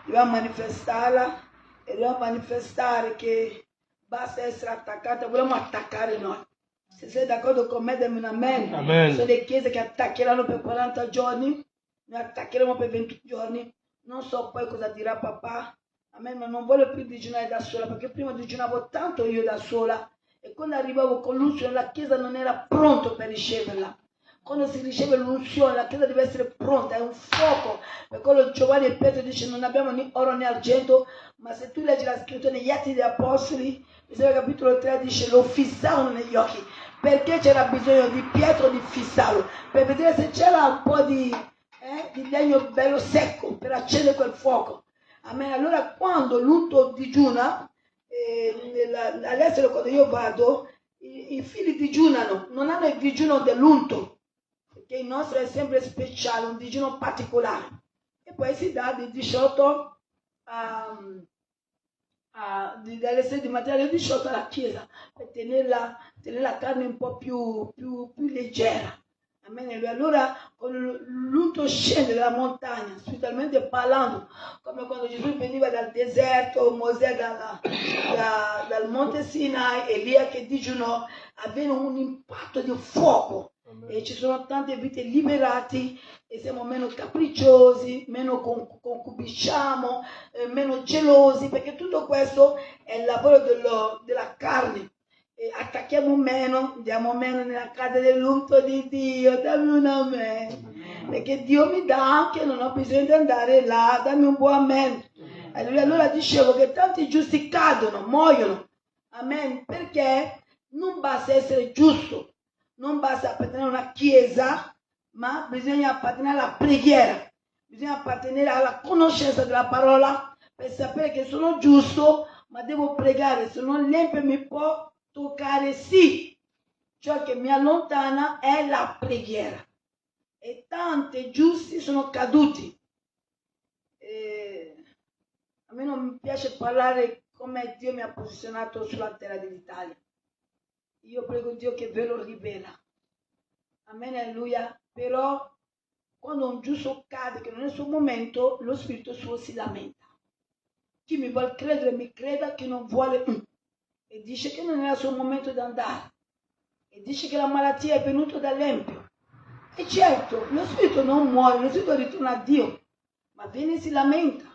Speaker 1: dobbiamo manifestarla e dobbiamo manifestare che basta essere attaccata, vogliamo attaccare noi. Se sei d'accordo con me, dammi un amen.
Speaker 3: Amen.
Speaker 1: Sono le chiese che attaccheranno per 40 giorni, noi attaccheremo per 20 giorni, non so poi cosa dirà papà. Amen, ma non voglio più digiunare da sola, perché prima digiunavo tanto io da sola e quando arrivavo con l'unzione la chiesa non era pronta per riceverla. Quando si riceve l'unzione la chiesa deve essere pronta, è un fuoco. Per quello Giovanni e Pietro dice non abbiamo né oro né argento, ma se tu leggi la scrittura negli Atti degli Apostoli, nel capitolo 3 dice lo fissavano negli occhi. Perché c'era bisogno di Pietro di fissarlo? Per vedere se c'era un po' di legno bello secco per accendere quel fuoco. Amen. Allora quando l'unto digiuna, all'estero quando io vado, i figli digiunano, non hanno il digiuno dell'unto, perché il nostro è sempre speciale, un digiuno particolare. E poi si dà di 18 dalle 6 di mattina alle 18 alla chiesa, per tenere la carne un po' più leggera. Amen. Allora con l'unto scende dalla montagna, spiritualmente parlando, come quando Gesù veniva dal deserto, Mosè dal monte Sinai, Elia che digiunò, aveva un impatto di fuoco. Amen. E ci sono tante vite liberate e siamo meno capricciosi, meno concubisciamo, meno gelosi, perché tutto questo è il lavoro della carne. Attacchiamo meno, andiamo meno nella casa dell'unto di Dio, dammi un amen, perché Dio mi dà anche, non ho bisogno di andare là, dammi un buon amen. Allora dicevo che tanti giusti cadono, muoiono, amen, perché non basta essere giusto, non basta appartenere a una chiesa, ma bisogna appartenere alla preghiera, bisogna appartenere alla conoscenza della parola per sapere che sono giusto, ma devo pregare, se non l'empio mi può toccare, sì, ciò che mi allontana è la preghiera e tanti giusti sono caduti. A me non mi piace parlare come Dio mi ha posizionato sulla terra dell'Italia, io prego Dio che ve lo rivela, amen, alleluia. Però quando un giusto cade che non è il suo momento, lo spirito suo si lamenta. Chi mi vuole credere mi creda, chi non vuole e dice che non era il suo momento di andare e dice che la malattia è venuta dall'empio. E certo, lo spirito non muore, lo spirito ritorna a Dio, ma viene e si lamenta.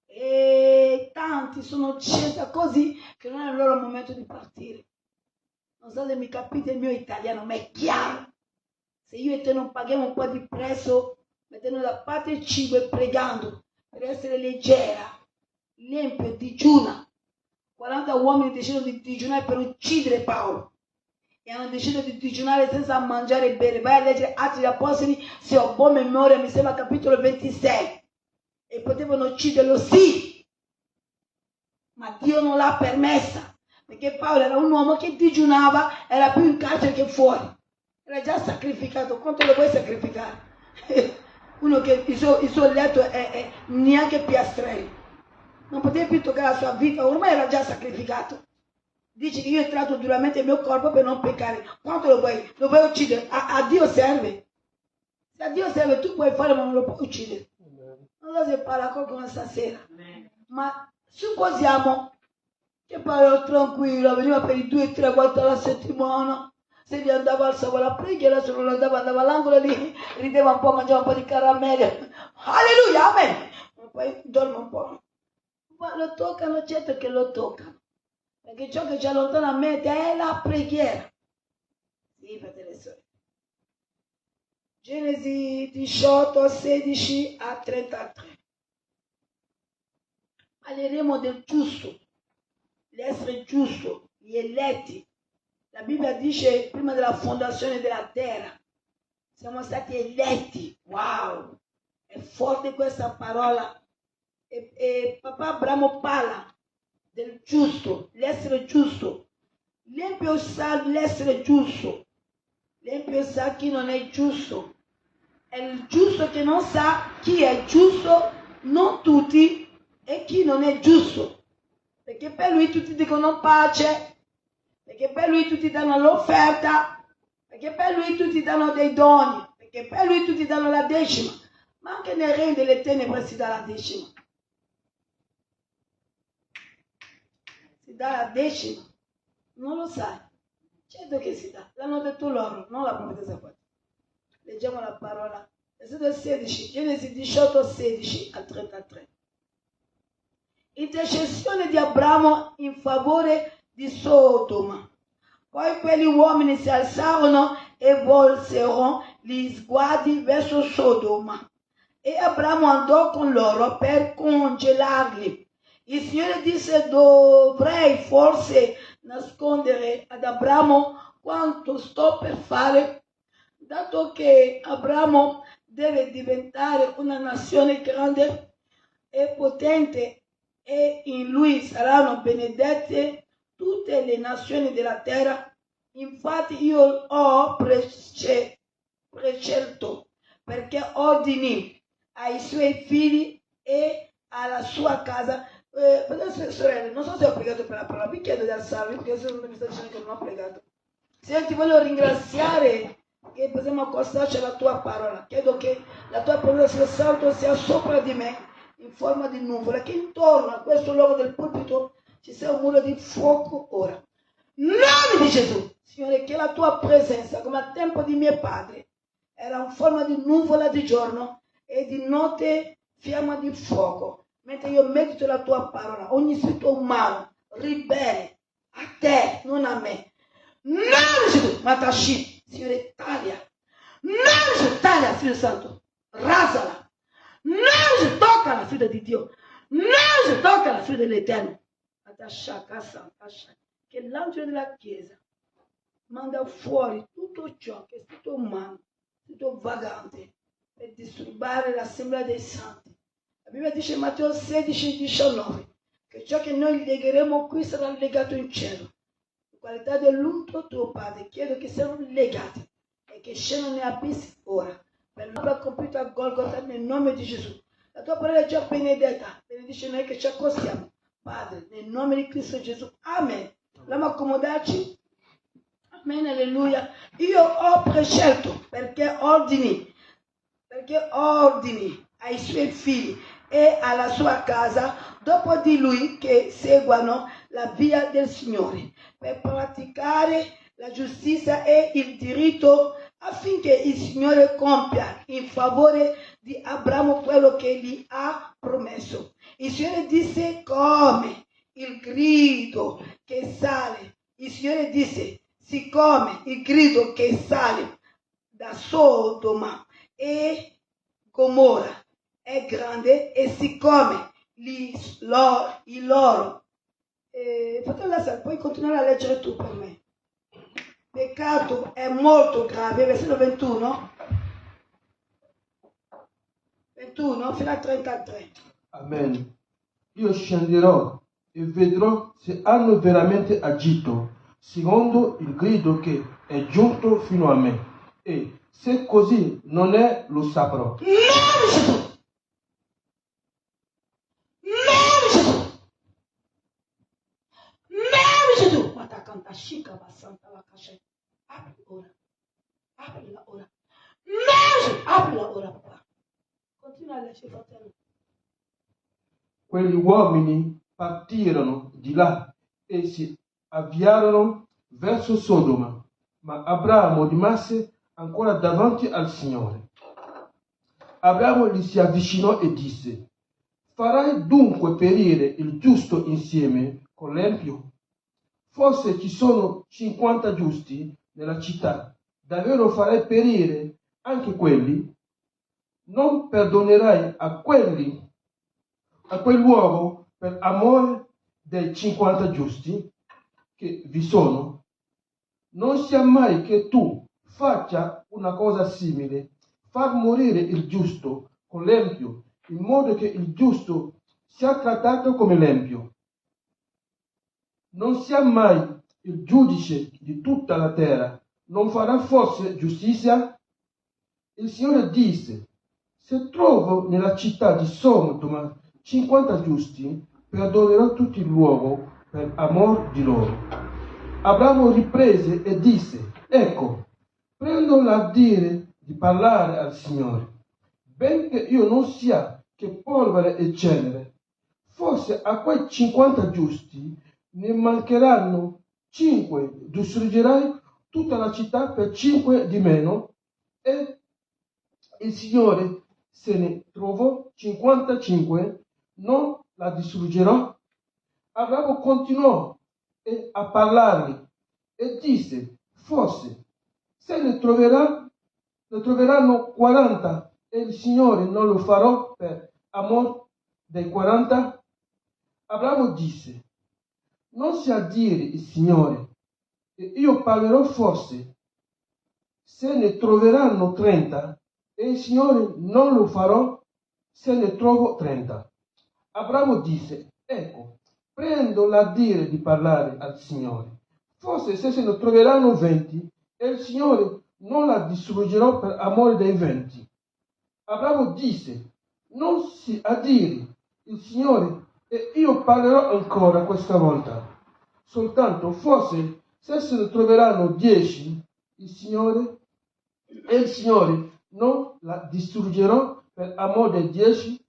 Speaker 1: E tanti sono scesi così che non è il loro momento di partire. Non so se mi capite il mio italiano, ma è chiaro. Se io e te non paghiamo un po' di prezzo, mettendo da parte il cibo e pregando per essere leggera, l'empio digiuna. 40 uomini decidono di digiunare per uccidere Paolo e hanno deciso di digiunare senza mangiare e bere. Vai a leggere Atti degli Apostoli, se ho buona memoria, mi sembra capitolo 26. E potevano ucciderlo, sì, ma Dio non l'ha permessa, perché Paolo era un uomo che digiunava, era più in carcere che fuori, era già sacrificato, quanto lo vuoi sacrificare? Uno che il suo letto è neanche piastrello, non poteva più toccare la sua vita, ormai era già sacrificato. Dice che io ho entrato duramente il mio corpo per non peccare. Quanto lo vuoi? Lo vuoi uccidere? A Dio serve. Se a Dio serve tu puoi fare ma non lo puoi uccidere. Non so se parla qualcuno stasera. Ma supposiamo che parlo tranquillo, veniva per i 2 o 3 volte alla settimana. Se gli andava alzava la preghiera, se non andava all'angolo lì, rideva un po', mangiava un po' di caramelle. Alleluia, amen. Poi dorme un po'. Ma lo toccano, certo che lo toccano. Perché ciò che ci allontana a me è la preghiera. Sì, fratelli e sorelle. Genesi 18, 16 a 33. Parleremo del giusto, l'essere giusto, gli eletti. La Bibbia dice prima della fondazione della terra siamo stati eletti. Wow! È forte questa parola. E papà Abramo parla del giusto, l'essere giusto. L'empio sa l'essere giusto. L'empio sa chi non è giusto. È il giusto che non sa chi è giusto, non tutti, e chi non è giusto. Perché per lui tutti dicono pace, perché per lui tutti danno l'offerta, perché per lui tutti danno dei doni, perché per lui tutti danno la decima. Ma anche nel regno delle tenebre si dà la decima. Si dà la decima. Non lo sai. Certo che si dà. L'hanno detto loro, non la profetessa qua. Leggiamo la parola. Versetto 16, Genesi 18, 16 a 33. Intercessione di Abramo in favore di Sodoma. Poi quegli uomini si alzarono e volsero gli sguardi verso Sodoma. E Abramo andò con loro per congelarli. Il Signore disse: dovrei forse nascondere ad Abramo quanto sto per fare, dato che Abramo deve diventare una nazione grande e potente, e in lui saranno benedette tutte le nazioni della terra. Infatti io ho prescelto perché ordini ai suoi figli e alla sua casa. Sorelle, non so se ho pregato per la parola, vi chiedo di alzarvi perché se non mi sta dicendo che non ho pregato. Se ti voglio ringraziare che possiamo accostarci alla tua parola, chiedo che la tua presenza santo sia sopra di me in forma di nuvola, che intorno a questo luogo del pulpito ci sia un muro di fuoco ora. Nome di Gesù, Signore, che la tua presenza, come al tempo di mio padre, era in forma di nuvola di giorno e di notte fiamma di fuoco. Mentre io medito la tua parola, ogni spirito umano ribelle a te, non a me. Non Gesù, Matashi, Signore, taglia. Non Gesù, taglia, Figlio Santo, rasala. Non Gesù, tocca la figlia di Dio. Non Gesù, tocca la figlia dell'Eterno. Che l'angelo della Chiesa manda fuori tutto ciò che è tutto umano, tutto vagante, per disturbare l'assemblea dei santi. La Bibbia dice in Matteo 16, 19 che ciò che noi legheremo qui sarà legato in cielo. In qualità dell'unto tuo Padre, chiedo che siano legati e che scendano nei abissi ora, per l'opera compiuta a Golgotha nel nome di Gesù. La tua parola è già benedetta, benedice noi che ci accostiamo. Padre, nel nome di Cristo Gesù. Amen. Dobbiamo accomodarci. Amen, alleluia. Io ho prescelto perché ordini ai suoi figli e alla sua casa dopo di lui che seguano la via del Signore per praticare la giustizia e il diritto, affinché il Signore compia in favore di Abramo quello che gli ha promesso. Il Signore disse come il grido che sale. Il Signore disse: siccome il grido che sale da Sodoma e Gomorra è grande, e siccome il loro puoi continuare a leggere tu per me. Peccato è molto grave, versetto 21 fino a 33.
Speaker 4: Amen. Io scenderò e vedrò se hanno veramente agito secondo il grido che è giunto fino a me. E se così non è, lo saprò.
Speaker 1: Nome de Jesus. Nome de Jesus. Nome de Jesus. Matacanta chica bastante la caixa. Abre ora. Abre la ora. Nome. Abre la ora, papà. Continua a lasciare fratello.
Speaker 4: Quegli uomini partirono di là e si avviarono verso Sodoma, ma Abramo rimase ancora davanti al Signore. Abramo gli si avvicinò e disse: farai dunque perire il giusto insieme con l'empio? Forse ci sono 50 giusti nella città, davvero farai perire anche quelli? Non perdonerai a quell'uomo per amore dei 50 giusti che vi sono? Non sia mai che tu faccia una cosa simile, far morire il giusto con l'empio, in modo che il giusto sia trattato come l'empio. Non sia mai il giudice di tutta la terra, non farà forse giustizia? Il Signore disse: se trovo nella città di Sodoma 50 giusti, perdonerò tutti l'uomo per amor di loro. Abramo riprese e disse: ecco, prendo l'ardire di parlare al Signore, benché io non sia che polvere e cenere. Forse a quei 50 giusti ne mancheranno 5, distruggerai tutta la città per 5 di meno? E il Signore se ne trovò 55, non la distruggerò? Abramo continuò a parlargli e disse: forse se ne troveranno 40 e il Signore non lo farò per amor dei 40? Abramo disse: non sia dire il Signore, e io parlerò forse se ne troveranno 30 e il Signore non lo farò se ne trovo 30. Abramo disse: ecco, prendo l'ardire di parlare al Signore. Forse se ne troveranno 20 e il Signore non la distruggerò per amore dei 20. Abramo disse: non si adiri il Signore, e io parlerò ancora questa volta. Soltanto forse se ne troveranno 10 il Signore non la distruggerò per amore dei 10.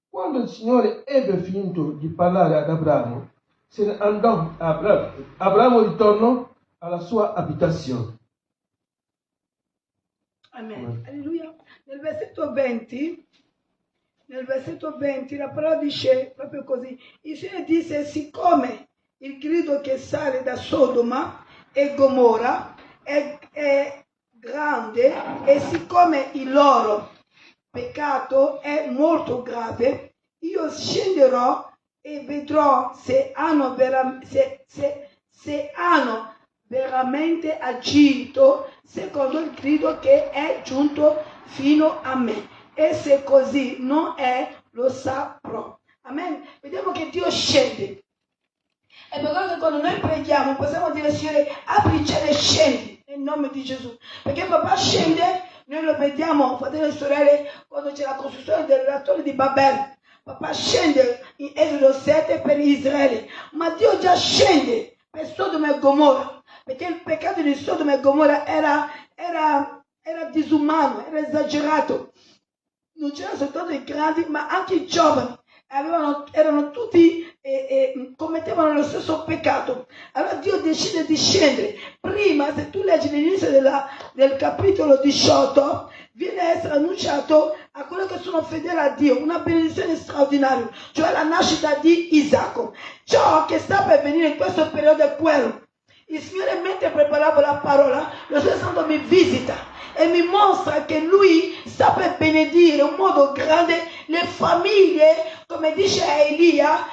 Speaker 4: Quando il Signore ebbe finito di parlare ad Abramo, se ne andò. Abramo ritornò alla sua abitazione.
Speaker 1: Amen. Alleluia. Nel versetto 20, la parola dice proprio così: il Signore disse: siccome il grido che sale da Sodoma e Gomorra è grande, e siccome il loro peccato è molto grave, io scenderò e vedrò se hanno veramente agito secondo il grido che è giunto fino a me, e se così non è, lo saprò. Amen. Vediamo che Dio scende. E per quello che quando noi preghiamo possiamo dire: Signore, apri il cielo e scendi nel nome di Gesù, perché papà scende. Noi lo vediamo, fratelli e sorelle, quando c'è la costruzione della torre di Babel. Papà scende in Esodo 7 per Israele, ma Dio già scende per Sodoma e Gomorra, perché il peccato di Sodoma e Gomorra era disumano, era esagerato. Non c'erano soltanto i grandi, ma anche i giovani. Erano tutti commettevano lo stesso peccato. Allora Dio decide di scendere. Prima, se tu leggi l'inizio del capitolo 18, viene a essere annunciato a quello che sono fedeli a Dio una benedizione straordinaria, cioè la nascita di Isacco. Ciò che sta per venire in questo periodo è quello. Il Signore, mentre preparavo la parola, lo Spirito Santo mi visita e mi mostra che Lui sta per benedire in un modo grande le famiglie, come dice Elia,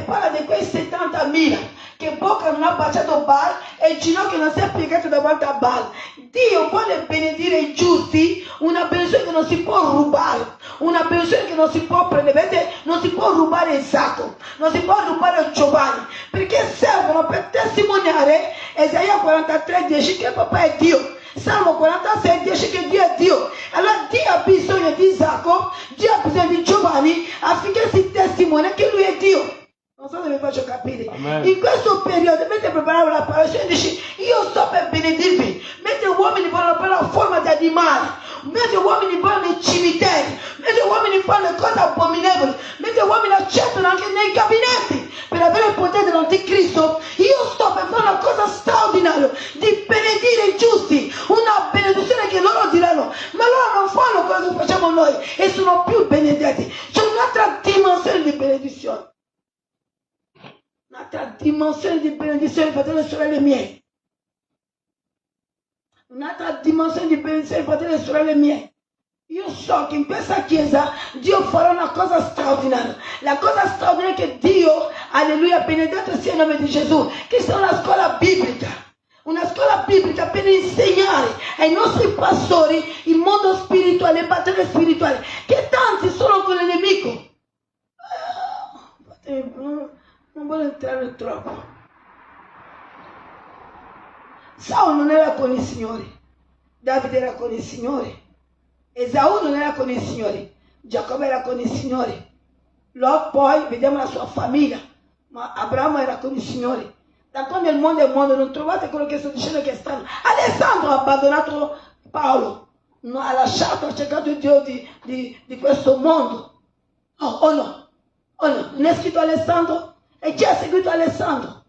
Speaker 1: parla di quei 70.000 che bocca non ha baciato Baal e il ginocchio non si è piegato davanti a Baal. Dio vuole benedire i giusti, una benedizione che non si può rubare, una benedizione che non si può prendere. Vedete, non si può rubare Isacco, non si può rubare Giovanni, perché servono per testimoniare Esaia 43:10 che papà è Dio. Salmo 46 dice che Dio è Dio. Allora Dio ha bisogno di Isacco, Dio ha bisogno di Giovanni affinché si testimonia che lui è Dio. Non so se mi faccio capire.
Speaker 3: Amen.
Speaker 1: In questo periodo, mentre preparavo la parola, dici, io sto per benedirvi. Mentre uomini vogliono per la forma di animali, mentre uomini vogliono nei cimiteri, mentre uomini fanno le cose abominevoli, mentre uomini accettano anche nei gabinetti per avere il potere dell'anticristo, io sto per fare una cosa straordinaria, di benedire i giusti, una benedizione che loro diranno, ma loro non fanno quello che facciamo noi e sono più benedetti. C'è un'altra dimensione di benedizione. Un'altra dimensione di benedizione, fratelli e sorelle miei. Un'altra dimensione di benedizione, fratelli e sorelle miei. Io so che in questa chiesa Dio farà una cosa straordinaria. La cosa straordinaria è che Dio, alleluia, benedetto sia il nome di Gesù, che sia una scuola biblica. Una scuola biblica per insegnare ai nostri pastori il mondo spirituale, le battaglie spirituali, che tanti sono con il nemico. Non voglio entrare troppo. Saul non era con il Signore, Davide era con il Signore, Esaù non era con il Signore, Giacobbe era con il Signore, Lot poi vediamo la sua famiglia, ma Abramo era con il Signore. Da quando il mondo è mondo, non trovate quello che sto dicendo che stanno. Alessandro ha abbandonato Paolo, ha lasciato, ha cercato il Dio di questo mondo. Oh no, non è scritto Alessandro? E chi ha seguito Alessandro?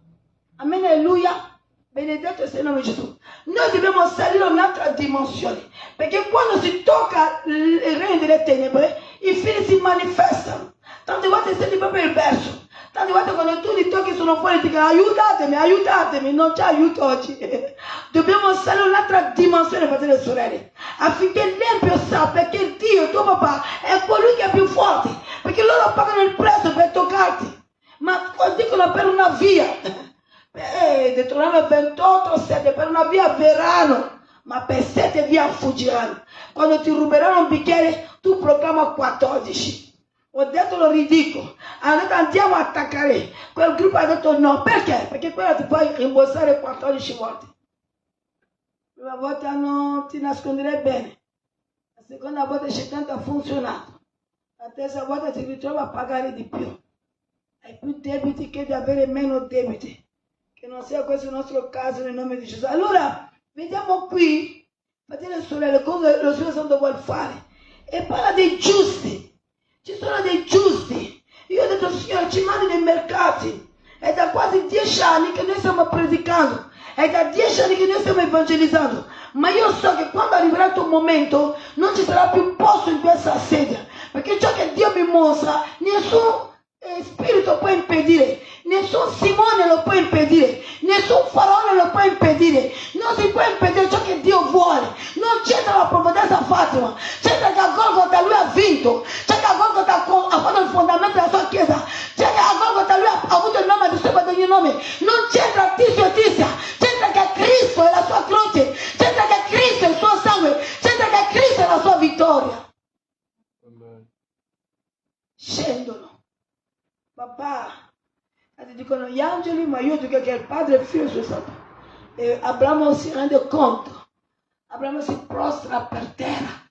Speaker 1: Amen, alleluia. Benedetto sia il nome di Gesù. Noi dobbiamo salire a un'altra dimensione, perché quando si tocca il regno delle tenebre, i figli si manifestano. Tante volte senti proprio il verso. Tante volte quando tu li tocchi sono fuori e ti dicono aiutatemi, non c'è aiuto oggi. Dobbiamo salire a un'altra dimensione, fratelli e sorelle, affinché l'empio sappia che Dio, tuo papà, è colui che è più forte, perché loro pagano il prezzo per toccarti. Ma dicono per una via, Deuteronomio 28, 7, per una via verranno, ma per 7 via fuggiranno. Quando ti ruberanno un bicchiere, tu proclama 14. Ho detto lo ridicolo, hanno detto andiamo a attaccare, quel gruppo ha detto no, perché? Perché quello ti puoi rimborsare 14 volte. La prima volta non ti nasconderai bene, la seconda volta c'è tanto ha funzionato, la terza volta ti ritrovi a pagare di più. Hai più debiti che di avere meno debiti. Che non sia questo il nostro caso nel nome di Gesù. Allora, vediamo qui, fratelli e sorelle, cosa lo Spirito Santo vuole fare. E parla dei giusti. Ci sono dei giusti. Io ho detto, Signore, ci mandi nei mercati. È da quasi 10 anni che noi stiamo predicando. È da 10 anni che noi stiamo evangelizzando. Ma io so che quando arriverà il tuo momento, non ci sarà più posto in questa sedia. Perché ciò che Dio mi mostra, nessun spirito può impedire, nessun Simone lo può impedire, nessun faraone lo può impedire, non si può impedire ciò che Dio vuole. Non c'entra la provvidenza Fatima, c'entra che a Golgota lui ha vinto, c'è che a Golgota ha fatto il fondamento della sua chiesa, c'è che a Golgota lui ha avuto il nome di sopra di ogni nome. Non c'entra Tizio e Tizia, c'entra che Cristo è la sua croce, c'entra che Cristo è il suo sangue, c'entra che Cristo è la sua vittoria. Scendono. Papà, ti dicono gli angeli, ma io dico che il Padre e il Figlio sono stati. E Abramo si rende conto, Abramo si prostra per terra,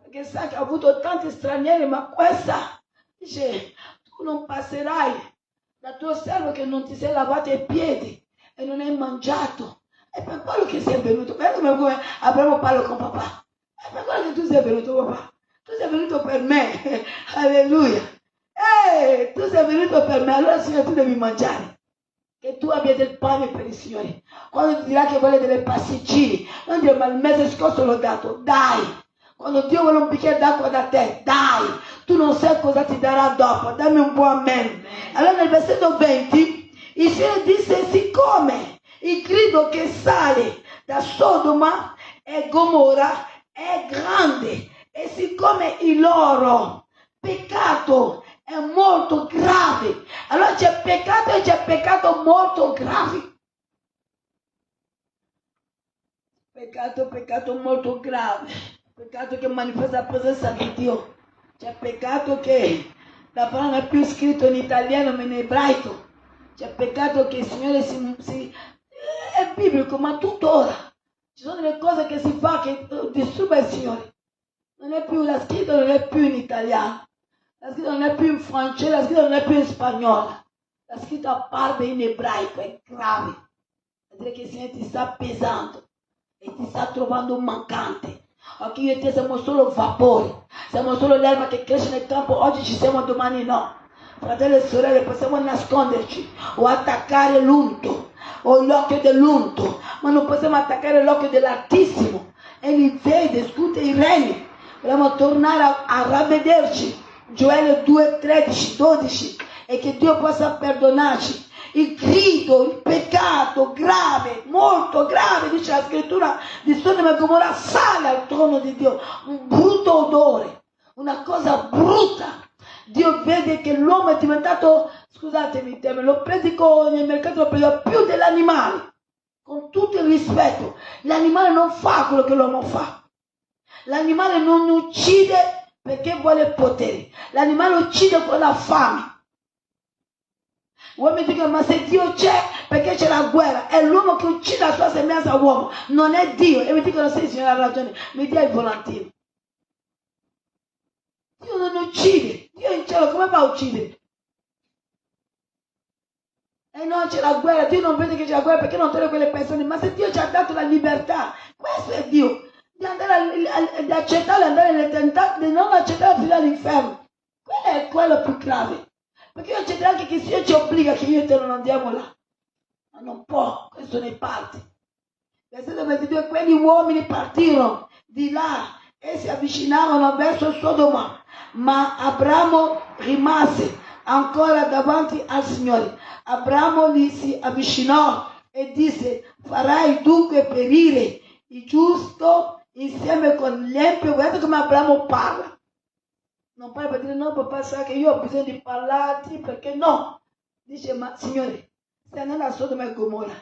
Speaker 1: perché sa che ha avuto tanti stranieri, ma questa dice, tu non passerai da tuo servo che non ti sei lavato i piedi e non hai mangiato. È per quello che sei venuto. Vedi come Abramo parla con papà. È per quello che tu sei venuto, papà. Tu sei venuto per me. Alleluia. Tu sei venuto per me, allora Signore tu devi mangiare, che tu abbia del pane per il Signore. Quando ti dirà che vuole delle pasticcini, non dire ma il mese scorso l'ho dato, dai. Quando Dio vuole un bicchiere d'acqua da te, dai. Tu non sai cosa ti darà dopo, dammi un buon amen. Allora nel versetto 20 il Signore disse, siccome il grido che sale da Sodoma e Gomorra è grande e siccome il loro peccato è molto grave, allora c'è peccato e c'è peccato molto grave. Peccato molto grave, peccato che manifesta la presenza di Dio. C'è peccato che la parola non è più scritto in italiano ma in ebraico. C'è peccato che il Signore è biblico, ma tuttora Ci sono delle cose che si fa che disturba il Signore. Non è più, la scritta non è più in italiano, la scritta non è più in francese, la scritta non è più in spagnolo, la scritta parla in ebraico, è grave. Vuol dire che il Signore ti sta pesando e ti sta trovando un mancante. Ok, io e te siamo solo vapori, siamo solo l'erba che cresce nel campo, oggi ci siamo, domani no. Fratelli e sorelle, possiamo nasconderci o attaccare l'unto o l'occhio dell'unto, ma non possiamo attaccare l'occhio dell'Altissimo. Egli vede, scude i regni. Dobbiamo tornare a ravvederci. Gioele 2, 13, 12, e che Dio possa perdonarci. Il grido, il peccato grave, molto grave, dice la scrittura di Sodoma e Gomorra, sale al trono di Dio. Un brutto odore, una cosa brutta. Dio vede che l'uomo è diventato, scusatemi, lo predico nel mercato, lo predico più dell'animale, con tutto il rispetto. L'animale non fa quello che l'uomo fa. L'animale non uccide perché vuole potere. L'animale uccide con la fame. Uomini dicono, ma se Dio c'è, perché c'è la guerra? È l'uomo che uccide la sua semejanza uomo, non è Dio. E mi dicono, sì, Signore ha ragione, mi dia il volantino. Dio non uccide, Dio è in cielo, come fa a uccidere? E no, c'è la guerra, Dio non vede che c'è la guerra perché non toglie quelle persone, ma se Dio ci ha dato la libertà, questo è Dio, di andare di accettare, andare nell'eternità, di non accettare di finire all'inferno. Quello è quello più grave, perché io accetterò anche che il Signore ci obbliga che io e te non andiamo là, ma non può, questo ne parte. Versetto 22, quegli uomini partirono di là e si avvicinarono verso Sodoma, ma Abramo rimase ancora davanti al Signore. Abramo gli si avvicinò e disse, farai dunque perire il giusto insieme con l'empio. Guardate come Abramo parla. Non parla per dire, no papà, sa che io ho bisogno di parlarti, perché no. Dice, ma Signore, stai andando a Sodoma e Gomorra,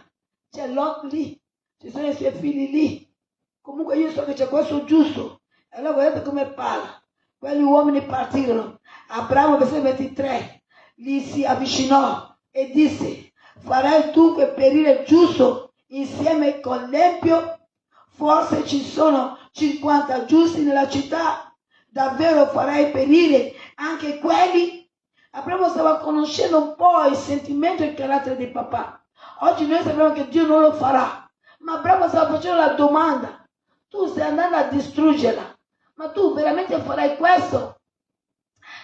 Speaker 1: c'è Lot lì, ci sono i suoi figli lì, comunque io so che c'è questo giusto. E allora guardate come parla. Quegli uomini partirono. Abramo, versetto 23, gli si avvicinò e disse, farai dunque perire il giusto insieme con l'empio? Forse ci sono 50 giusti nella città, davvero farai perire anche quelli? Abramo stava conoscendo un po' il sentimento e il carattere di papà. Oggi noi sappiamo che Dio non lo farà, ma Abramo stava facendo la domanda, tu stai andando a distruggerla, ma tu veramente farai questo?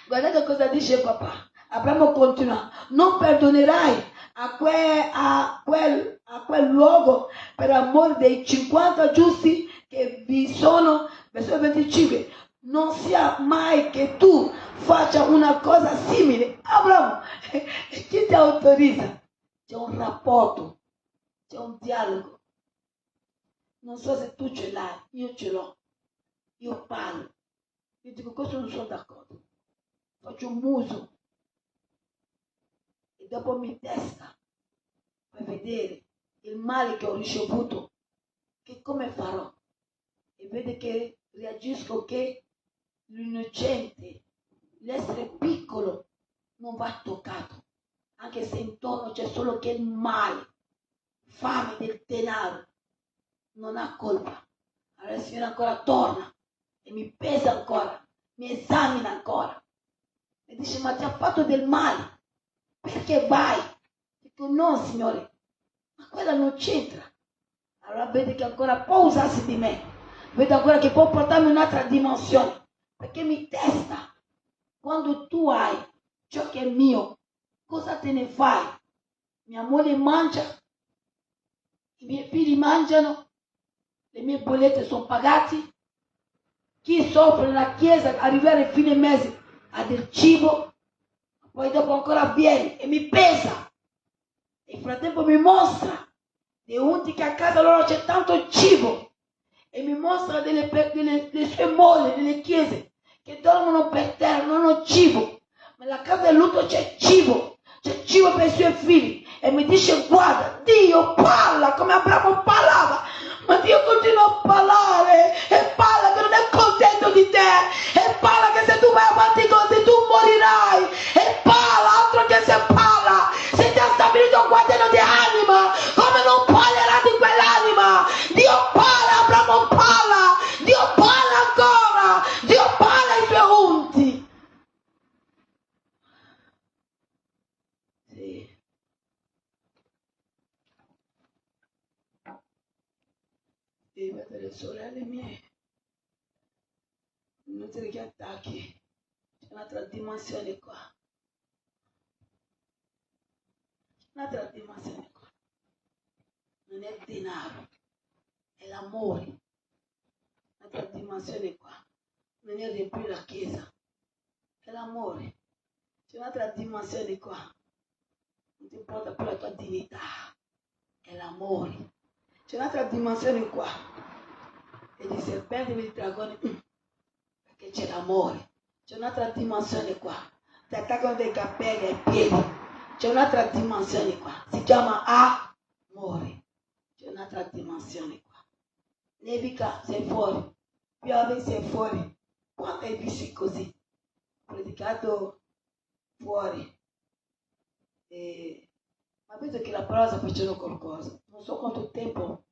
Speaker 1: Guardate cosa dice papà. Abramo continua, non perdonerai a quel luogo per amore dei 50 giusti che vi sono. Versetto 25, non sia mai che tu faccia una cosa simile. Abramo, chi ti autorizza? C'è un rapporto, c'è un dialogo. Non so se tu ce l'hai, io ce l'ho. Io parlo, io dico questo non sono d'accordo, faccio un muso e dopo mi testa per vedere il male che ho ricevuto, che come farò, e vede che reagisco che l'innocente, l'essere piccolo non va toccato, anche se intorno c'è solo che il male, fame del denaro, non ha colpa. Allora il Signore ancora torna e mi pesa ancora, mi esamina ancora e dice, ma ti ha fatto del male, perché vai? Dico, no Signore, ma quella non c'entra. Allora vede che ancora può usarsi di me, vede ancora che può portarmi in un'altra dimensione, perché mi testa. Quando tu hai ciò che è mio, cosa te ne fai? Mia moglie mangia, i miei figli mangiano, le mie bollette sono pagate. Chi soffre nella chiesa, arrivare a fine mese ha del cibo, poi dopo ancora viene e mi pesa. E nel frattempo mi mostra dei unti che a casa loro c'è tanto cibo. E mi mostra delle sue mogli, delle chiese, che dormono per terra, non hanno cibo. Ma nella casa del lutto c'è cibo per i suoi figli. E mi dice, guarda, Dio parla come Abramo parlava. Ma Dio continua a parlare e parla che non è contento di te e parla che se tu vai avanti così tu morirai e parla, altro che se parla. Se ti ha stabilito un guardiano di anima, come non parlerà di quell'anima? Dio parla le sorelle mie, inutile che attacchi, c'è un'altra dimensione qua. Un'altra dimensione qua. Non è il denaro, è l'amore. Un'altra dimensione qua. Non è riempire la chiesa, è l'amore. C'è un'altra dimensione qua. Non ti importa più la tua dignità, è l'amore. C'è un'altra dimensione qua. E di serpenti e di dragoni, perché c'è l'amore. C'è un'altra dimensione qua. Ti attaccano dei capelli ai piedi. C'è un'altra dimensione qua. Si chiama amore. C'è un'altra dimensione qua. Nevica, sei fuori. Piove, sei fuori. Quando hai visto così? Ho predicato fuori. Ma vedo che la parola sta facendo qualcosa. Non so quanto tempo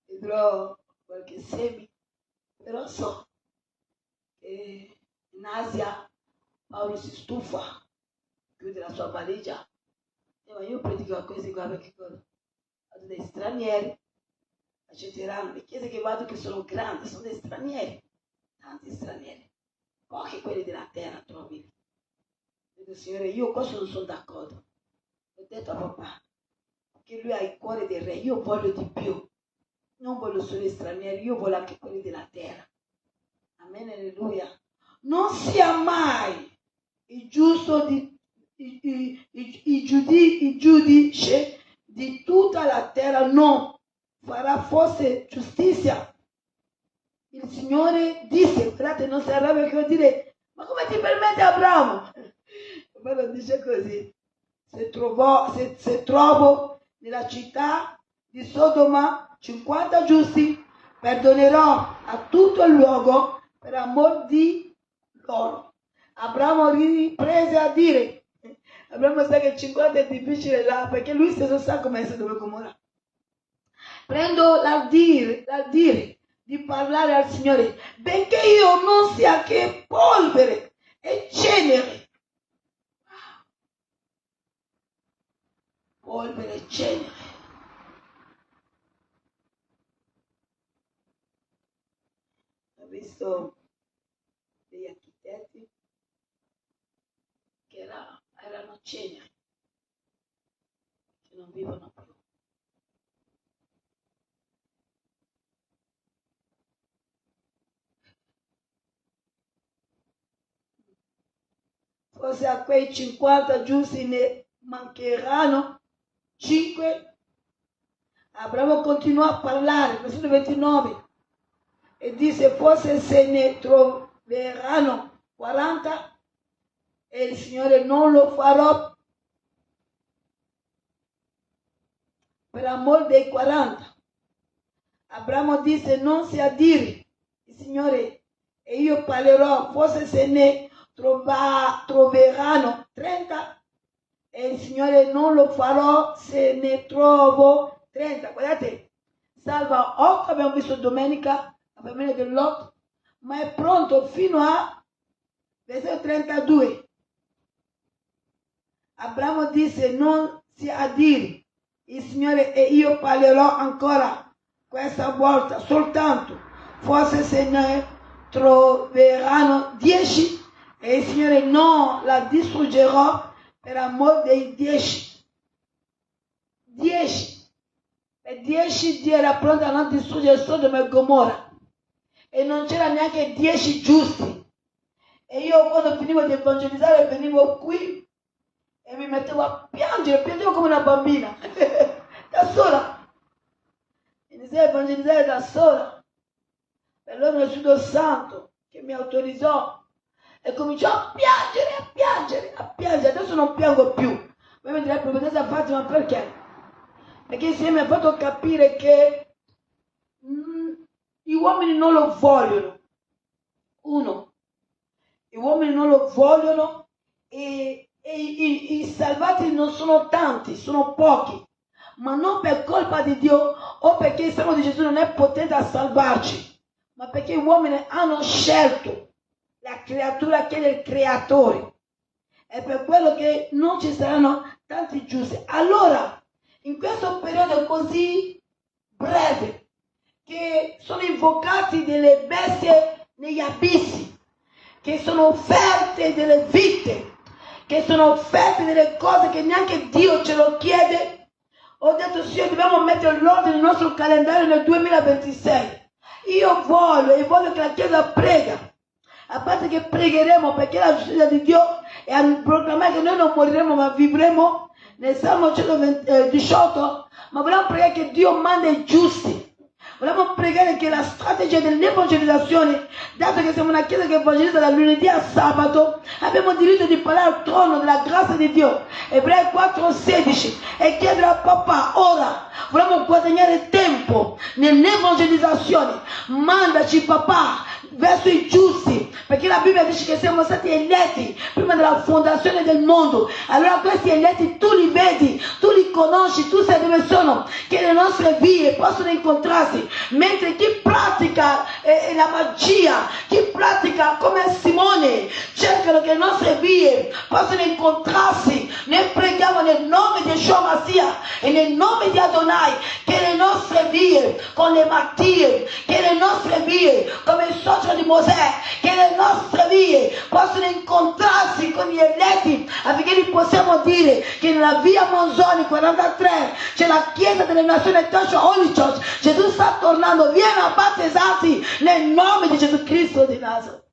Speaker 1: vedrò qualche semi, però so che in Asia Paolo si stufa, chiude la sua valigia. Ma io predico a questi qua perché vado dei stranieri, accetteranno le chiese che vado che sono grandi, sono dei stranieri, tanti stranieri, pochi quelli della terra trovi. Dico, Signore, io questo non sono d'accordo. Ho detto a papà che lui ha il cuore del re, io voglio di più. Non voglio solo gli stranieri, io voglio anche quelli della terra. Amen, alleluia. Non sia mai il giusto il giudice di tutta la terra, no, farà forse giustizia. Il Signore disse, guardate, non si arrabbia che vuol dire, ma come ti permette Abramo? Ma lo dice così. Se trovo nella città di Sodoma 50 giusti, perdonerò a tutto il luogo per amor di loro. Abramo riprese a dire, Abramo sa che 50 è difficile là, perché lui stesso sa come essere dove Gomorra. Prendo l'ardire di parlare al Signore, benché io non sia che polvere e cenere. Polvere e cenere. Ho visto degli architetti che erano ceneri, che non vivono più. Forse a quei 50 giusti ne mancheranno 5. Abramo continuò a parlare, versetto 29, e disse, forse se ne troveranno 40 e il Signore non lo farò per amor dei 40. Abramo disse, non si addiri il Signore e io parlerò, forse se ne troveranno 30 e il Signore non lo farò se ne trovo 30. Guardate, salva 8, abbiamo visto domenica, la famiglia di Lot, ma è pronto fino a versetto 32. Abramo disse, non si addiri il Signore e io parlerò ancora questa volta, soltanto, forse se ne troveranno 10 e il Signore non la distruggerò per amor dei 10. 10. Per 10 Dio era pronto a non distruggere Sodoma e Gomorra. E non c'era neanche 10 giusti. E io quando finivo di evangelizzare venivo qui e mi mettevo a piangere, piangevo come una bambina, da sola. Iniziai a evangelizzare da sola. Per loro lo Spirito Santo che mi autorizzò. E cominciò a piangere, a piangere, a piangere. Adesso non piango più. Voi mi direte, profetessa Fatima, perché? Perché il Signore mi ha fatto capire che gli uomini non lo vogliono. Uno, gli uomini non lo vogliono e i salvati non sono tanti, sono pochi. Ma non per colpa di Dio o perché il sangue di Gesù non è potente a salvarci, ma perché gli uomini hanno scelto la creatura che è il creatore. È per quello che non ci saranno tanti giusti. Allora, in questo periodo così breve, che sono invocati delle bestie negli abissi, che sono offerte delle vite, che sono offerte delle cose che neanche Dio ce lo chiede. Ho detto, Signore, dobbiamo mettere l'ordine nel nostro calendario nel 2026. Io voglio che la Chiesa prega. A parte che pregheremo perché la giustizia di Dio è a proclamare che noi non moriremo ma vivremo nel Salmo 118, ma vogliamo pregare che Dio manda i giusti. Vogliamo pregare che la strategia dell'evangelizzazione, dato che siamo una chiesa che evangelizza da lunedì a sabato, abbiamo diritto di parlare al trono della grazia di Dio. Ebrei 4,16, e chiedere a papà, ora vogliamo guadagnare tempo nell'evangelizzazione, mandaci papà verso i giusti, perché la Bibbia dice che siamo stati eletti prima della fondazione del mondo. Allora questi eletti tu li vedi, tu li conosci, tu sai dove sono, che le nostre vie possono incontrarsi, mentre chi pratica la magia, chi pratica come Simone, cercano che le nostre vie possano incontrarsi. Noi preghiamo nel nome di Yeshua Mashiach e nel nome di Adonai che le nostre vie con le martiri, che le nostre vie come il socio di Mosè, che le nostre vie possono incontrarsi con gli eletti, affinché li possiamo dire che nella via Monzoni 43 c'è la chiesa delle nazioni Church, Holy Church. Gesù sta tornando, viene a battezzarsi nel nome di Gesù Cristo di Nazareth.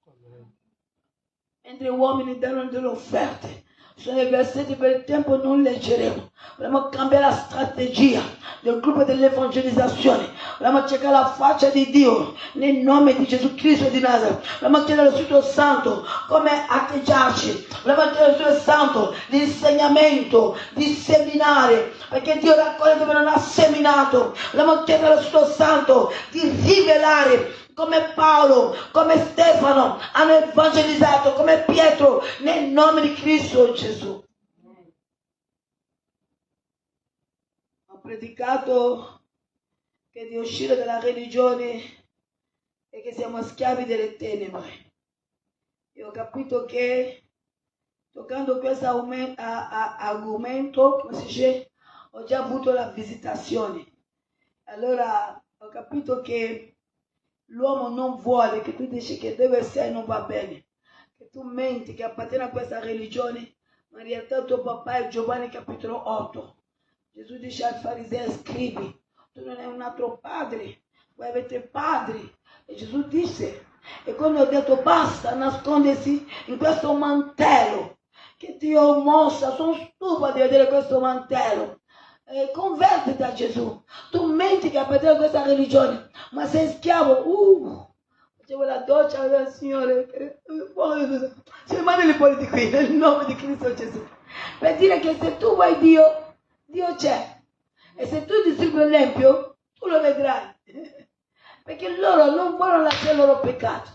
Speaker 1: Mentre gli uomini danno delle offerte, sono i versetti, per il tempo non leggeremo. Vogliamo cambiare la strategia del gruppo dell'evangelizzazione. Vogliamo cercare la faccia di Dio nel nome di Gesù Cristo di Nazareth. Vogliamo chiedere al Spirito Santo come atteggiarci. Vogliamo chiedere al Spirito Santo di insegnamento, di seminare, perché Dio raccoglie dove non ha seminato. Vogliamo chiedere al Spirito Santo di rivelare, come Paolo, come Stefano hanno evangelizzato, come Pietro, nel nome di Cristo Gesù. Ho predicato che di uscire dalla religione e che siamo schiavi delle tenebre. E ho capito che toccando questo argomento, come si dice, ho già avuto la visitazione. Allora ho capito che l'uomo non vuole, che tu dici che deve essere non va bene, che tu menti, che appartiene a questa religione, ma in realtà tuo papà è Giovanni capitolo 8. Gesù dice al fariseo, scrivi, tu non hai un altro padre, voi avete padri. E Gesù disse, e quando ho detto basta nascondersi in questo mantello, che Dio ho mossa, sono stufa di vedere questo mantello. Convertiti a Gesù. Tu menti che appartiene a questa religione, ma sei schiavo. Facevo la doccia al Signore, ci rimane fuori di qui nel nome di Cristo Gesù, per dire che se tu vuoi Dio, Dio c'è, e se tu distruggi l'empio, tu lo vedrai, perché loro non vogliono lasciare il loro peccato,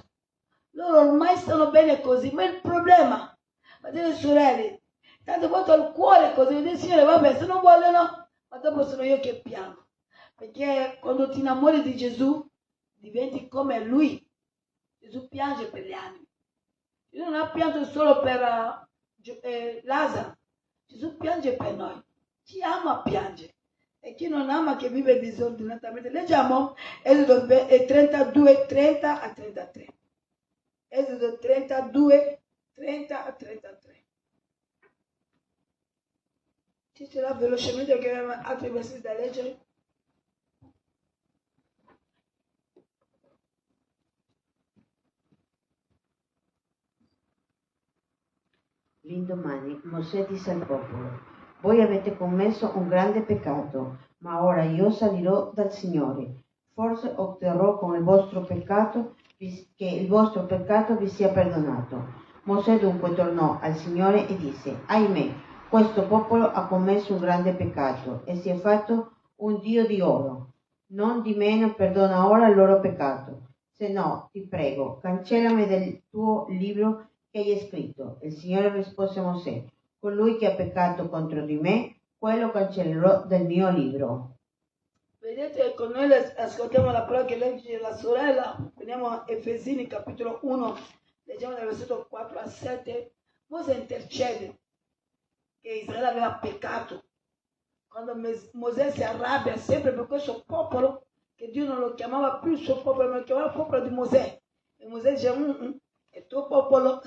Speaker 1: loro ormai stanno bene così. Ma il problema, fratelli e sorelle, tante volte al cuore così, dice Signore, vabbè, se non vogliono, ma dopo sono io che piango, perché quando ti innamori di Gesù diventi come Lui. Gesù piange per gli animi. Gesù non ha pianto solo per Lazzaro, Gesù piange per noi, ci ama, piange. E chi non ama che vive disordinatamente. Leggiamo Esodo 32, 30 a 33. Esodo 32, 30 a 33. Ci sarà velocemente perché abbiamo altri versetti da leggere.
Speaker 5: L'indomani Mosè disse al popolo: voi avete commesso un grande peccato, ma ora io salirò dal Signore. Forse otterrò con il vostro peccato che il vostro peccato vi sia perdonato. Mosè dunque tornò al Signore e disse: ahimè, questo popolo ha commesso un grande peccato e si è fatto un Dio di oro. Non di meno perdona ora il loro peccato. Se no, ti prego, cancellami del tuo libro che hai scritto. Il Signore rispose a Mosè: colui che ha peccato contro di me, quello cancellerò del mio libro.
Speaker 1: Vedete, con noi ascoltiamo la parola che legge la sorella. Veniamo a Efesini capitolo 1, leggiamo dal versetto 4 a 7. Mosè intercede che Israele aveva peccato. Quando Mosè si arrabbia sempre per questo popolo che Dio non lo chiamava più il suo popolo, ma lo chiamava il popolo di Mosè. E Mosè diceva, è il tuo popolo,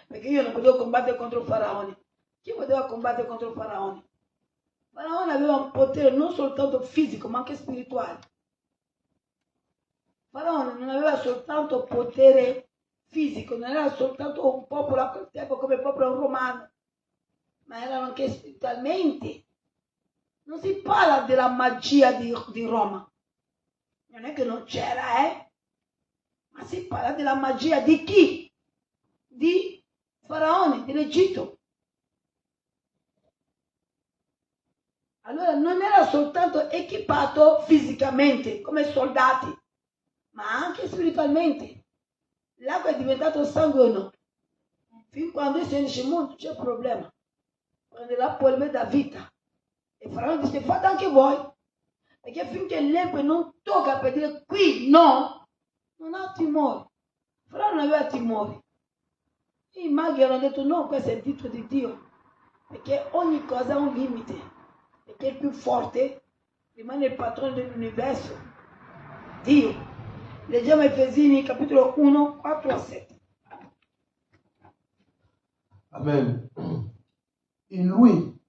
Speaker 1: perché io non potevo combattere contro il faraone. Chi poteva combattere contro il faraone? Il faraone aveva un potere non soltanto fisico, ma anche spirituale. Il faraone non aveva soltanto potere fisico, non era soltanto un popolo a quel tempo come il popolo romano, ma erano anche spiritualmente. Non si parla della magia di Roma, non è che non c'era, ma si parla della magia di chi? Di Faraone, dell'Egitto. Allora non era soltanto equipato fisicamente come soldati, ma anche spiritualmente. L'acqua è diventato sangue o no? Fin quando il Signore dice molto c'è problema, prende la polvere da vita. E Faraone dice fate anche voi, perché finché l'empio non tocca per dire qui no, non ha timore. Faraone non aveva timore. I maghi hanno detto no, questo è il dito di Dio, perché ogni cosa ha un limite, perché il più forte rimane il padrone dell'universo, Dio. Leggiamo Efesini capitolo 1, 4 a 7.
Speaker 4: Amen. In Lui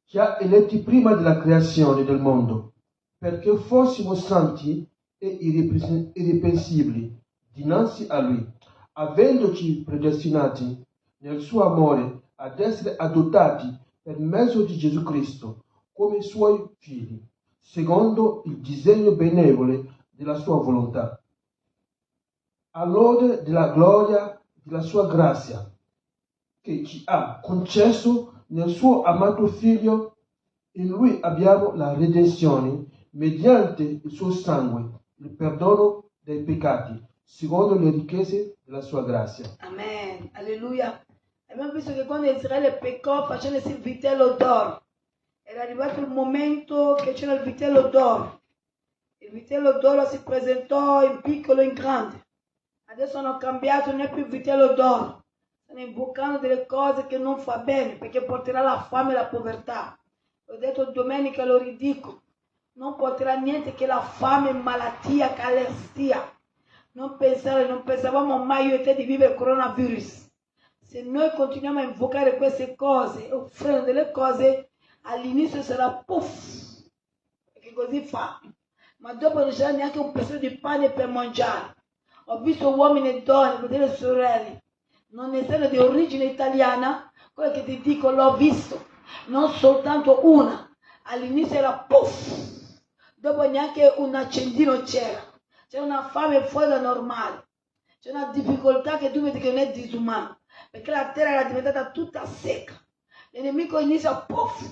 Speaker 4: ci ha eletti prima della creazione del mondo, perché fossimo santi e irreprensibili dinanzi a Lui, avendoci predestinati nel suo amore ad essere adottati per mezzo di Gesù Cristo come Suoi figli, secondo il disegno benevole della Sua volontà, all'ode della gloria della Sua grazia, che ci ha concesso nel suo amato Figlio. In Lui abbiamo la redenzione mediante il suo sangue, il perdono dei peccati, secondo le ricchezze della sua grazia.
Speaker 1: Amen, alleluia. Abbiamo visto che quando Israele peccò facendo il vitello d'oro, era arrivato il momento che c'era il vitello d'oro. Il vitello d'oro si presentò in piccolo e in grande. Adesso hanno cambiato, non è più il vitello d'oro. Stanno invocando delle cose che non fa bene, perché porterà la fame e la povertà. L'ho detto domenica, lo ridico. Non porterà niente che la fame, malattia, carestia. Non pensavamo mai io e te di vivere il coronavirus. Se noi continuiamo a invocare queste cose, offrendo delle cose, all'inizio sarà puff, perché così fa. Ma dopo non c'era neanche un pezzo di pane per mangiare. Ho visto uomini e donne, fratelli e sorelle, non essendo di origine italiana, quello che ti dico l'ho visto, non soltanto una. All'inizio era puff, dopo neanche un accendino c'era. C'è una fame fuori da normale, c'è una difficoltà che tu vedi che non è disumana, perché la terra era diventata tutta secca. L'nemico inizia puff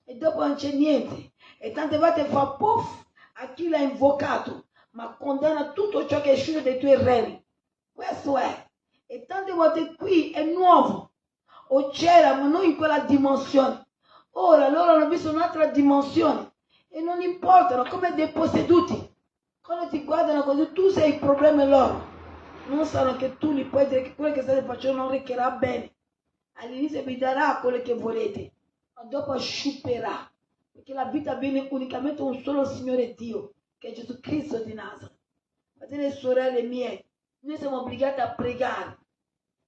Speaker 1: e dopo non c'è niente. E tante volte fa puff a chi l'ha invocato, ma condanna tutto ciò che è uscito dai tuoi reni. Questo è. E tante volte qui è nuovo, o c'era, ma non in quella dimensione. Ora loro hanno visto un'altra dimensione e non importano, come dei posseduti. Quando ti guardano così, tu sei il problema loro. Non sanno che tu li puoi dire che quello che state facendo non recherà bene. All'inizio vi darà quello che volete, ma dopo sciuperà. Perché la vita viene unicamente un solo Signore Dio, che è Gesù Cristo di Nazareth. Fratelli e sorelle mie, noi siamo obbligati a pregare,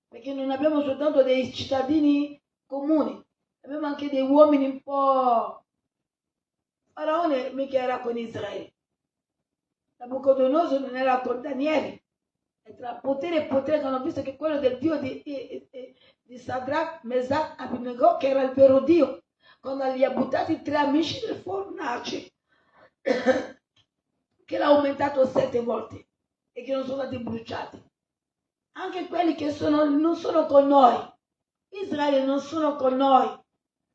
Speaker 1: perché non abbiamo soltanto dei cittadini comuni, abbiamo anche dei uomini un po'. Faraone mica era con Israele, Nabucodonosor non era con Daniele, e tra potere e potere hanno visto che quello del Dio di Sadrach, Mesach, Abednego, che era il vero Dio, quando li ha buttati 3 amici nel fornace, che l'ha aumentato 7 volte e che non sono stati bruciati. Anche quelli che non sono con noi, Israele non sono con noi,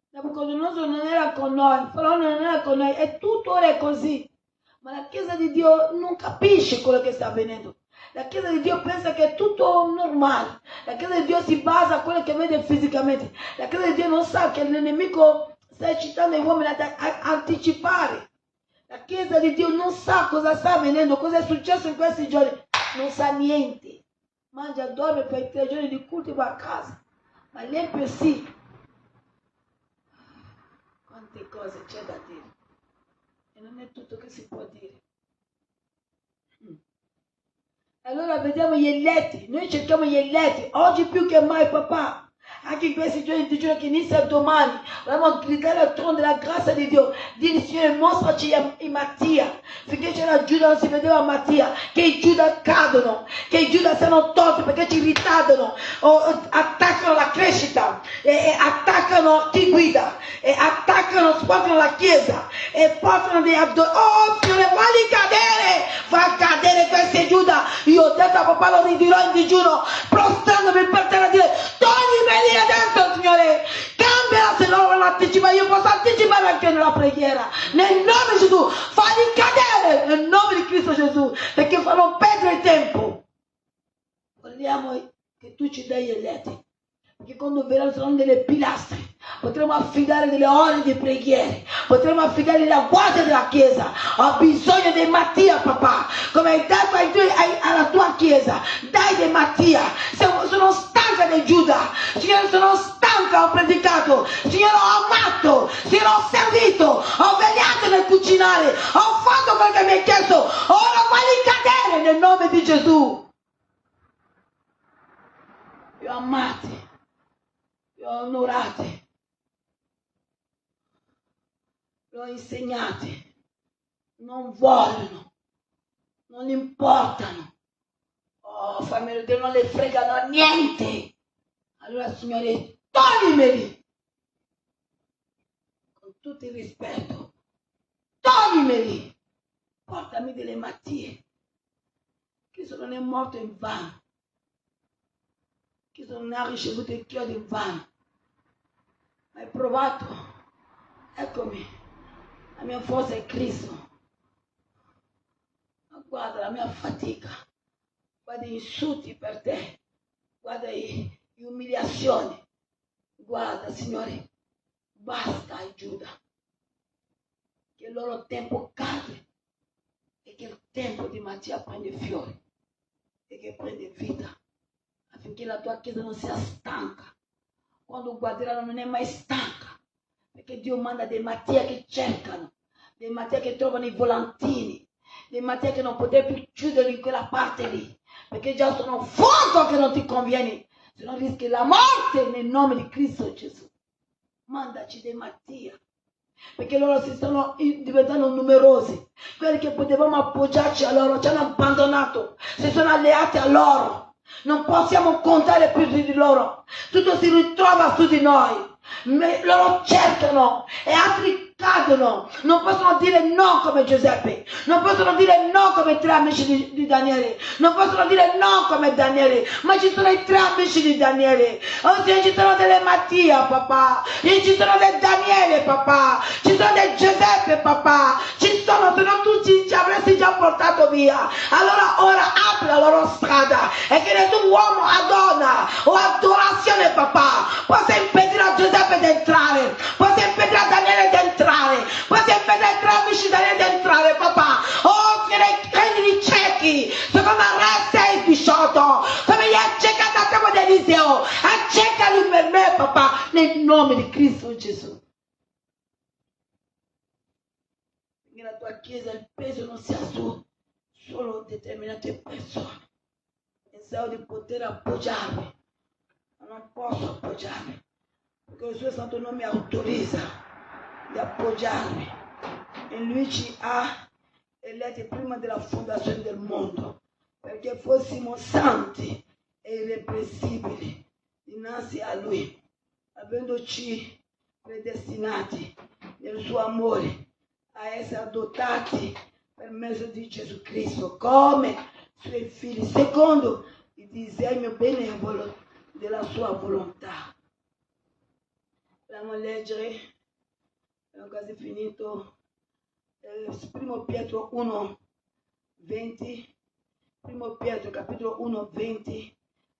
Speaker 1: Nabucodonosor non era con noi, Faraone non era con noi, e tuttora è così. Ma la Chiesa di Dio non capisce quello che sta avvenendo. La Chiesa di Dio pensa che è tutto normale. La Chiesa di Dio si basa a quello che vede fisicamente. La Chiesa di Dio non sa che il nemico sta eccitando gli uomini a anticipare. La Chiesa di Dio non sa cosa sta avvenendo, cosa è successo in questi giorni. Non sa niente. Mangia, dorme per 3 giorni di culto e va a casa. Ma l'empio sì. Quante cose c'è da dire. e non è tutto che si può dire. Allora vediamo gli eletti, noi cerchiamo gli eletti, oggi più che mai papà, anche in questi giorni, ti giuro che inizia domani, dobbiamo gridare al trono della grazia di Dio, dire Signore mostraci in Mattia, finché c'era Giuda non si vedeva Mattia, che i Giuda cadono, che i Giuda siano tolti perché ci ritardano, o attaccano la crescita, e attaccano chi guida, e attaccano, sporcano la chiesa, e portano dei oh Signore fa cadere questi Giuda. Io ho detto a papà, lo ridirò in digiuno, prostrandomi per terra a dire toglimi adesso Signore, cambiala se loro non anticipano, io posso anticipare anche nella preghiera, nel nome di Gesù, falli cadere nel nome di Cristo Gesù, perché fanno perdere tempo. Vogliamo che tu ci dai gli eletti, perché quando verranno saranno delle pilastri, potremo affidare delle ore di preghiere, potremo affidare la guardia della chiesa. Ho bisogno dei Mattia papà, come hai dato alla tua chiesa, dai dei Mattia. Sono stanca del Giuda, Signore, sono stanca, ho predicato, Signore, ho amato, Signore, ho servito, ho vegliato nel cucinare, ho fatto quello che mi hai chiesto, ora falli cadere nel nome di Gesù. Li ho amati, li ho onorati, li ho insegnati, non vogliono, non importano. Oh, famiglia, Dio non le fregano niente. Allora, Signore, toglimeli. Con tutto il rispetto, toglimeli. Portami delle Mattie. Cristo non è morto in vano. Cristo non ha ricevuto il chiodo in vano. Ma è provato. Eccomi. La mia forza è Cristo. Ma guarda la mia fatica. Guarda gli insulti per te. Guarda le umiliazioni. Guarda, Signore, basta ai Giuda. Che il loro tempo cade e che il tempo di Mattia prende fiori e che prende vita, affinché la tua chiesa non sia stanca. Quando guarderanno non è mai stanca, perché Dio manda dei Mattia che cercano, dei Mattia che trovano i volantini, dei Mattia che non potrebbero più chiudere in quella parte lì, perché già sono fuoco che non ti conviene, se non rischi la morte nel nome di Cristo Gesù. Mandaci dei Mattia, perché loro si stanno diventando numerosi, quelli che potevamo appoggiarci a loro ci hanno abbandonato, si sono alleati a loro, non possiamo contare più di loro, tutto si ritrova su di noi. Loro cercano e altri cadono, non possono dire no come Giuseppe, non possono dire no come i 3 amici di Daniele, non possono dire no come Daniele, ma ci sono i 3 amici di Daniele. Oggi ci sono delle Mattia papà, ci sono dei Daniele papà, ci sono dei Giuseppe papà, ci sono, se no tu ci avresti già portato via. Allora ora apri la loro strada e che nessun uomo a donna o adorazione papà possa impedire a Giuseppe di entrare, possa impedire a Daniele di entrare, possa impedire ai 3 amici di Daniele di entrare papà. Oh Signore, prendili ciechi, secondo Re 6:18, come li ha accecati al tempo di Eliseo, accecali per me papà, nel nome di Cristo Gesù. Nella tua chiesa il peso non sia su solo determinate persone. Pensavo di poter appoggiarmi, ma non posso appoggiarmi, perché il suo santo nome autorizza di appoggiarmi, e lui ci ha eletti prima della fondazione del mondo, perché fossimo santi e irreprensibili dinanzi a lui, avendoci predestinati nel suo amore a essere adottati per mezzo di Gesù Cristo come suoi figli, secondo il disegno benevolo della sua volontà. Dobbiamo leggere, abbiamo quasi finito, 1 Pietro 1:20, 1 Pietro capitolo 1:20,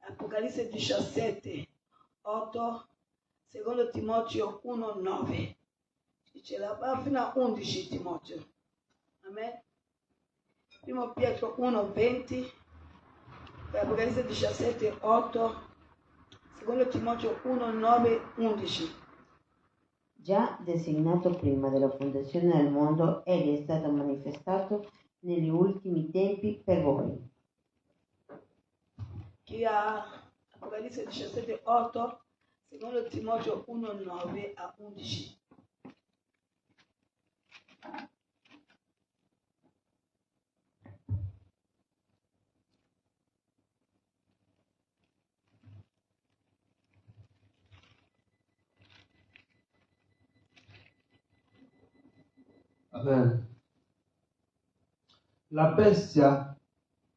Speaker 1: Apocalisse 17:8, 2 Timoteo 1:9, dice fino a 11 Timoteo. Amen. 1 Pietro 1:20, Apocalisse 17:8, 2 Timoteo 1:9, 11.
Speaker 5: Già designato prima della fondazione del mondo, egli è stato manifestato negli ultimi tempi per voi.
Speaker 1: Chi ha Apocalisse 17:8, secondo Timoteo 1:9-11.
Speaker 4: Amen. La bestia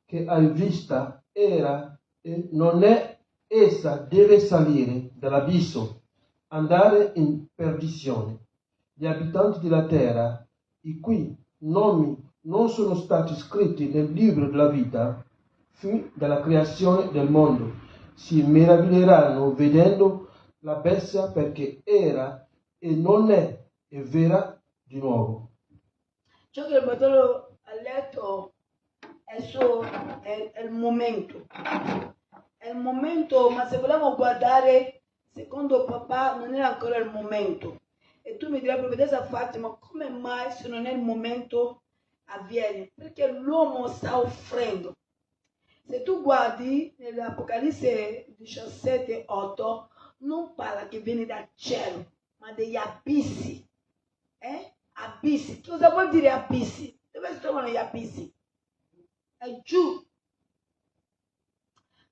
Speaker 4: che hai vista era e non è, essa deve salire dall'abisso, andare in perdizione. Gli abitanti della terra, i cui nomi non sono stati scritti nel libro della vita, fin dalla creazione del mondo, si meraviglieranno vedendo la bestia perché era e non è, e verrà di nuovo.
Speaker 1: Ciò che il Bartolo ha letto è il momento. È il momento, ma se vogliamo guardare, secondo papà, non era ancora il momento. E tu mi dirai, profetessa Fatima, come mai se non è il momento avviene? Perché l'uomo sta offrendo. Se tu guardi nell'Apocalisse 17:8, non parla che viene dal cielo, ma degli abissi. Abissi. Cosa vuol dire abissi? Dove si trovano gli abissi? È giù.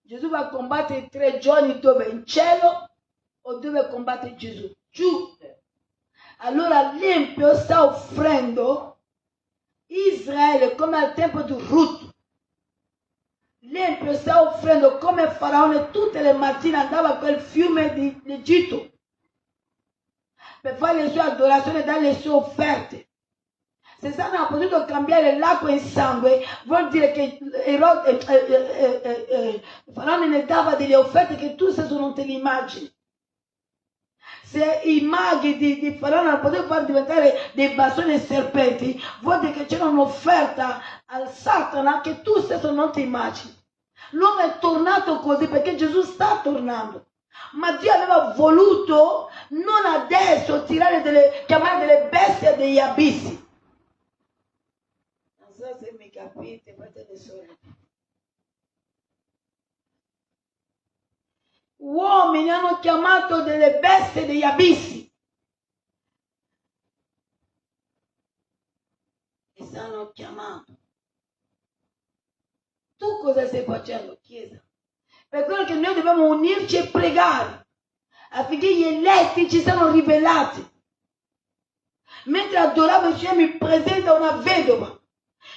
Speaker 1: Gesù va a combattere 3 giorni dove? In cielo o dove combatte Gesù? Giù. Allora l'Empio sta offrendo Israele come al tempo di Ruth. L'Empio sta offrendo come Faraone tutte le mattine andava a quel fiume di Egitto per fare le sue adorazioni e dare le sue offerte. Se Satana ha potuto cambiare l'acqua in sangue, vuol dire che Faraone ne dava delle offerte che tu stesso non te le immagini. Se i maghi di Faraone hanno potuto far diventare dei bastoni e serpenti, vuol dire che c'era un'offerta al Satana che tu stesso non ti immagini. L'uomo è tornato così perché Gesù sta tornando. Ma Dio aveva voluto non adesso chiamare delle bestie degli abissi. Non so se mi capite, fratelli e sorelle. Uomini hanno chiamato delle bestie degli abissi. E stanno chiamando. Tu cosa stai facendo, Chiesa? Per quello che noi dobbiamo unirci e pregare affinché gli eletti ci siano rivelati. Mentre adoravo il Signore mi presenta una vedova.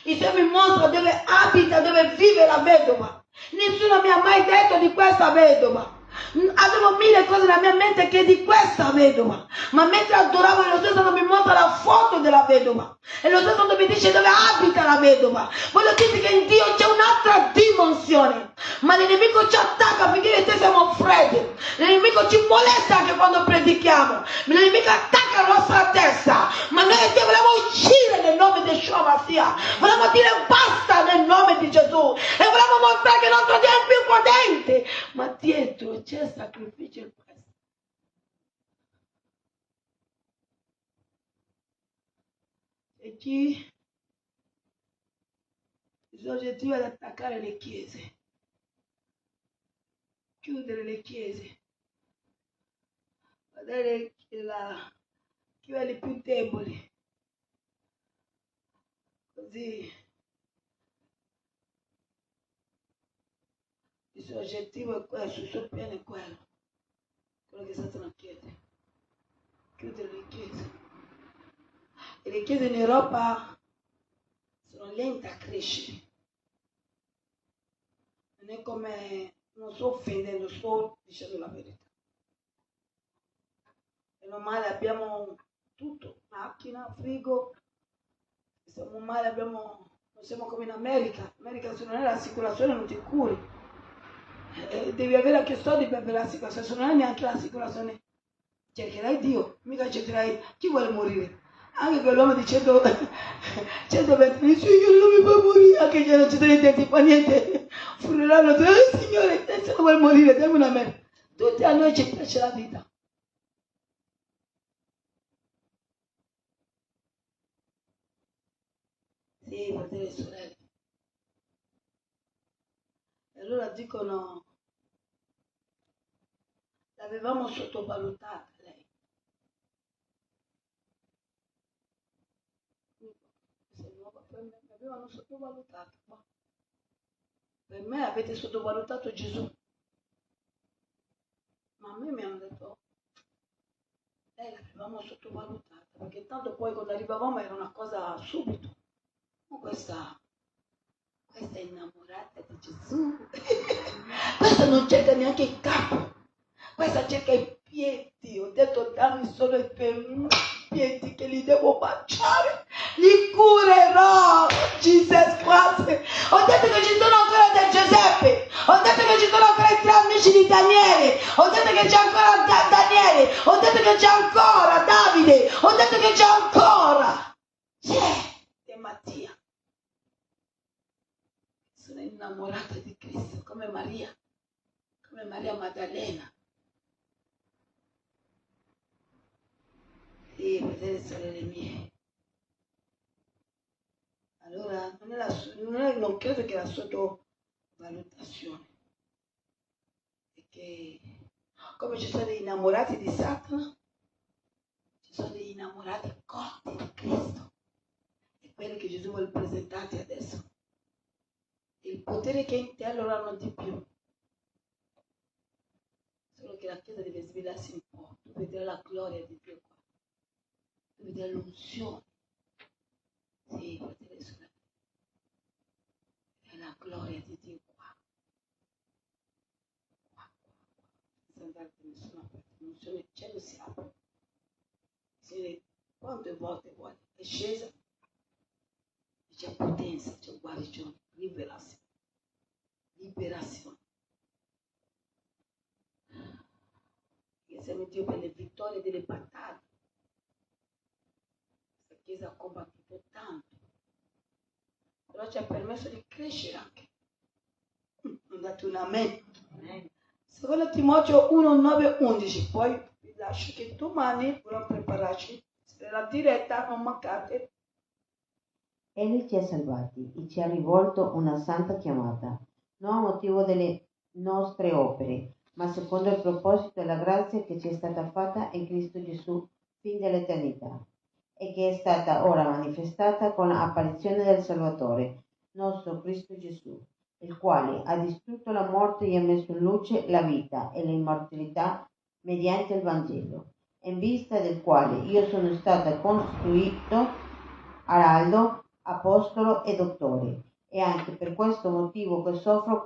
Speaker 1: Il Signore mi mostra dove abita, dove vive la vedova. Nessuno mi ha mai detto di questa vedova. Avevo 1000 cose nella mia mente che di questa vedova, ma mentre adoravo lo stesso non mi mostra la foto della vedova e lo stesso non mi dice dove abita la vedova. Voglio dirti che in Dio c'è un'altra dimensione, ma l'nemico ci attacca finché io e te siamo freddi, l'nemico ci molesta anche quando predichiamo, l'nemico attacca la nostra testa, ma noi e Dio vogliamo uscire nel nome di Yeshua Mashiach, vogliamo dire basta nel nome di Gesù e vogliamo mostrare che il nostro Dio è il più potente, ma dietro c'è sacrificio e prezzo. E chi il suo obiettivo è di attaccare le chiese, chiudere le chiese, vedere chi è le più deboli, così il suo obiettivo è questo, il suo piano è quello che Satana chiede, chiudere le chiese. E le chiese in Europa sono lente a crescere. Non è come, non sto offendendo, sto dicendo la verità. Meno male abbiamo tutto, macchina, frigo, siamo male, non siamo come in America. In America se non hai l'assicurazione non ti curi. Devi avere anche soldi per avere l'assicurazione, se non hai neanche l'assicurazione cercherai Dio, mica cercherai chi vuole morire. Anche quell'uomo di 120 Signore non mi fa morire, anche se non ci sono denti, fa niente, furiranno, Signore, se non vuoi morire, dammi una merda. Tutti a noi ci piace la vita. Sì, fratelli e sorelle. E allora dicono, l'avevamo sottovalutata lei. Questa è nuova per me, l'avevano sottovalutata. Ma per me avete sottovalutato Gesù. Ma a me mi hanno detto, lei l'avevamo sottovalutata, perché tanto poi quando arrivavamo era una cosa subito. Ma questa è innamorata di Gesù. Questa non cerca neanche il capo, questa cerca i piedi. Ho detto dammi solo i piedi che li devo baciare, li curerò. Jesus Christ. Ho detto che ci sono ancora del Giuseppe, ho detto che ci sono ancora i 3 amici di Daniele, ho detto che c'è ancora Daniele, ho detto che c'è ancora Davide, ho detto che c'è ancora c'è Mattia. Sono innamorata di Cristo come Maria Maddalena. Sì, fratelli e sorelle mie. Allora non credo che la sottovalutazione, perché come ci sono degli innamorati di Satana, ci sono degli innamorati cotti di Cristo, e quelli che Gesù vuole presentarti adesso. Il potere che in te loro hanno di più. Solo che la Chiesa deve svegliarsi un po'. Tu vedrai la gloria di Dio qua. Tu vedrai l'unzione. Sì, fratelli e sorelle. È la gloria di Dio qua. Senza andare da nessuna parte. L'unzione del cielo si apre. Signore, quante volte vuole? È scesa. C'è potenza, c'è guarigione, liberazione. Che siamo Dio per le vittorie delle battaglie. Questa Chiesa ha combattuto tanto, però ci ha permesso di crescere anche. Non date un amen. Secondo Timoteo 1, 9, 11. Poi vi lascio che domani dovrò prepararci. Se la diretta non mancate.
Speaker 5: Egli ci ha salvati e ci ha rivolto una santa chiamata, non a motivo delle nostre opere, ma secondo il proposito e la grazia che ci è stata fatta in Cristo Gesù fin dall'eternità, e che è stata ora manifestata con l'apparizione del Salvatore, nostro Cristo Gesù, il quale ha distrutto la morte e ha messo in luce la vita e l'immortalità mediante il Vangelo, in vista del quale io sono stata costituito araldo, apostolo e dottore, e anche per questo motivo che soffro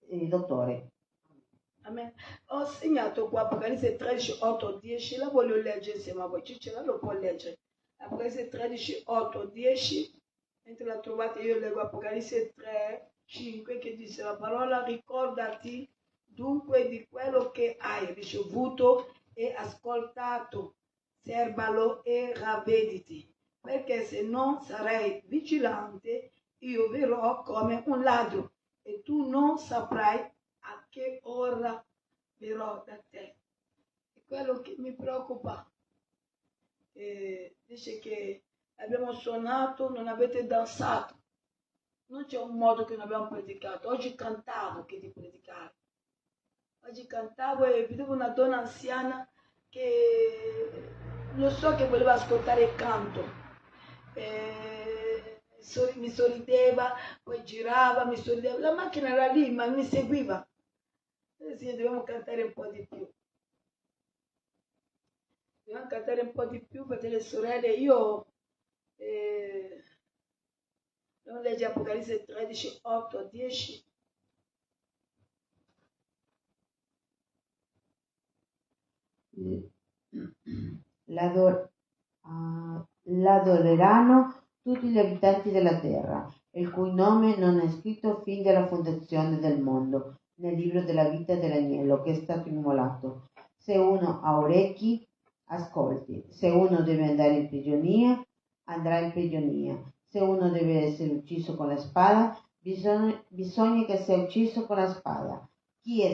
Speaker 5: dottore.
Speaker 1: Amen. Ho segnato qua Apocalisse 13, 8, 10, la voglio leggere insieme a voi. Cicciela lo può leggere. Apocalisse 13, 8, 10. Mentre la trovate io leggo Apocalisse 3, 5 che dice la parola: ricordati dunque di quello che hai ricevuto e ascoltato, serbalo e ravvediti, perché se non sarai vigilante io verrò come un ladro e tu non saprai a che ora verrò da te. È quello che mi preoccupa. Dice che abbiamo suonato, non avete danzato. Non c'è un modo che non abbiamo predicato. Oggi cantavo che di predicare. Oggi cantavo e vedevo una donna anziana che lo so che voleva ascoltare il canto. Mi sorrideva, poi girava, mi sorrideva. La macchina era lì, ma mi seguiva. Sì, dobbiamo cantare un po' di più. Dobbiamo cantare un po' di più, fratelli e sorelle. Io non legge Apocalisse 13, 8, 10.
Speaker 5: L'adoreranno tutti gli abitanti della terra, il cui nome non è scritto fin dalla fondazione del mondo nel libro della vita dell'agnello che è stato immolato. Se uno ha orecchi, ascolti. Se uno deve andare in prigionia, andrà in prigionia. Se uno deve essere ucciso con la spada, bisogna che sia ucciso con la spada. Qui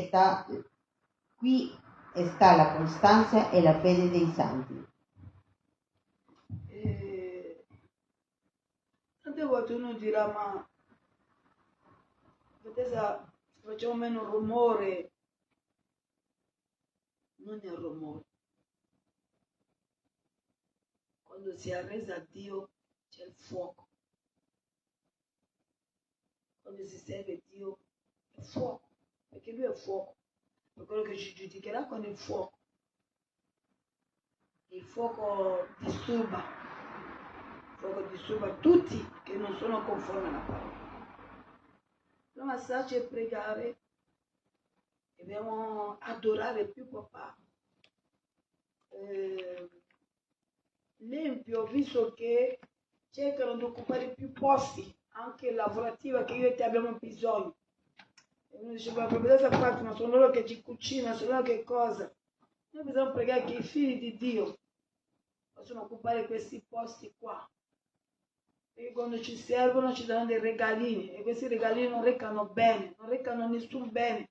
Speaker 5: sta la costanza e la fede dei santi.
Speaker 1: Tante Tante volte uno dirà, ma se facciamo meno rumore, non è rumore. Quando si è arresa a Dio c'è il fuoco. Quando si serve Dio è fuoco, perché Lui è fuoco. Per quello che ci giudicherà con il fuoco. Il fuoco disturba tutti che non sono conformi alla parola. Dobbiamo starci a pregare e dobbiamo adorare più papà. L'empio, ho visto che cercano di occupare più posti, anche lavorativi, che io e te abbiamo bisogno. E uno dice, ma cosa fate? Ma sono loro che ci cucinano, sono loro che cosa? Noi dobbiamo pregare che i figli di Dio possono occupare questi posti qua. Perché quando ci servono ci danno dei regalini, e questi regalini non recano bene, non recano nessun bene.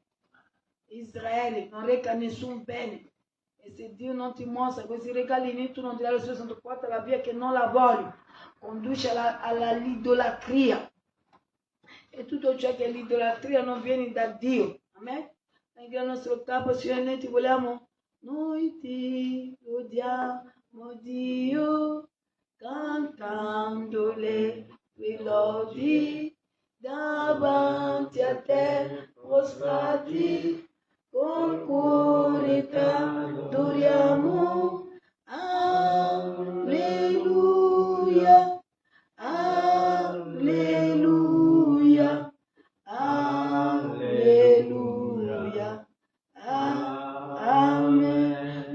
Speaker 1: Israele non reca nessun bene. E se Dio non ti mostra questi regalini, tu non dirai allo Spirito Santo, porta la via che non la voglio, conduce all'idolatria. E tutto ciò che è l'idolatria non viene da Dio. Amen? Anche al nostro capo, Signore, noi ti lodiamo Dio, cantando le tue lodi, davanti a te prostrati, con cuore t'adoriamo. Alleluia, alleluia, alleluia, amen.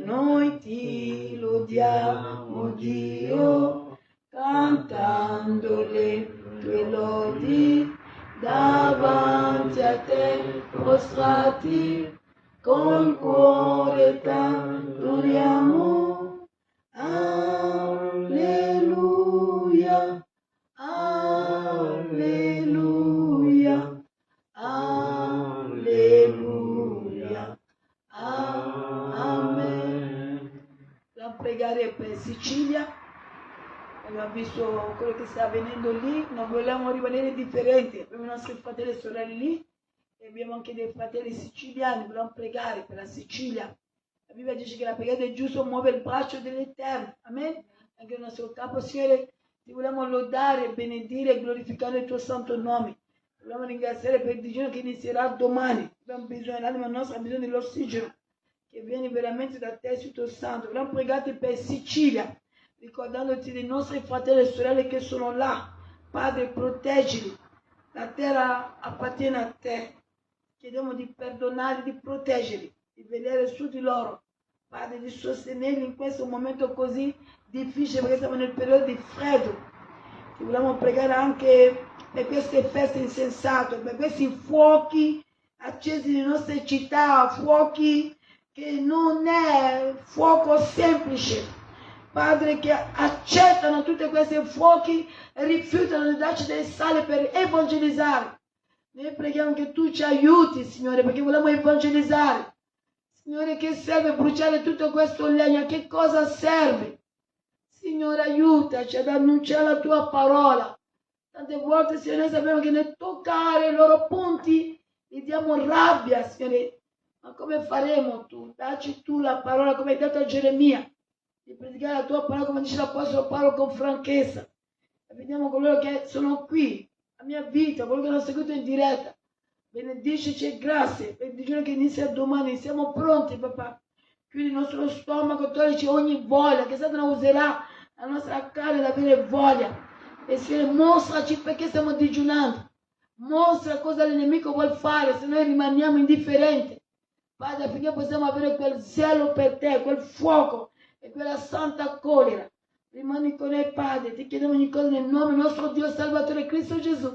Speaker 1: Noi ti lodiamo Dio, cantando le tue lodi, davanti a te prostrati, con cuore t'adoriamo. Alleluia, alleluia, alleluia, amen. Dobbiamo pregare per Sicilia. Abbiamo visto quello che sta avvenendo lì, non vogliamo rimanere differenti. Abbiamo i nostri fratelli e sorelle lì e abbiamo anche dei fratelli siciliani. Vogliamo pregare per la Sicilia. La Bibbia dice che la preghiera del giusto muove il braccio dell'Eterno. Amen. Anche il nostro capo, Signore, ti vogliamo lodare, benedire e glorificare il tuo santo nome. Vogliamo ringraziare per il digiuno che inizierà domani. Abbiamo bisogno, l'anima nostra ha bisogno dell'ossigeno che viene veramente da te, Spirito Santo. Vogliamo pregarti per Sicilia, ricordandoti dei nostri fratelli e sorelle che sono là. Padre, proteggili. La terra appartiene a te. Chiediamo di perdonare, di proteggerli, di vedere su di loro. Padre, di sostenerli in questo momento così difficile, perché siamo nel periodo di freddo. Ti vogliamo pregare anche per queste feste insensate, per questi fuochi accesi nelle nostre città, fuochi che non è fuoco semplice. Padre, che accettano tutti questi fuochi e rifiutano di darci del sale per evangelizzare. Noi preghiamo che tu ci aiuti, Signore, perché vogliamo evangelizzare. Signore, che serve bruciare tutto questo legno? A che cosa serve? Signore, aiutaci ad annunciare la tua parola. Tante volte, Signore, noi sappiamo che nel toccare i loro punti gli diamo rabbia, Signore. Ma come faremo tu? Dacci tu la parola come hai dato a Geremia, di predicare la tua parola come dice l'Apostolo Paolo con franchezza. E vediamo coloro che sono qui, la mia vita, coloro che hanno seguito in diretta. Benedicici e grazie per il giorno che inizia domani. Siamo pronti, papà. Chiudi il nostro stomaco, toglici ogni voglia, che Satana userà la nostra carne ad avere voglia. E Signore, mostraci perché stiamo digiunando. Mostra cosa l'nemico vuol fare se noi rimaniamo indifferenti. Padre, affinché possiamo avere quel zelo per te, quel fuoco e quella santa collera. Rimani con noi, Padre. Ti chiediamo ogni cosa nel nome del nostro Dio Salvatore Cristo Gesù,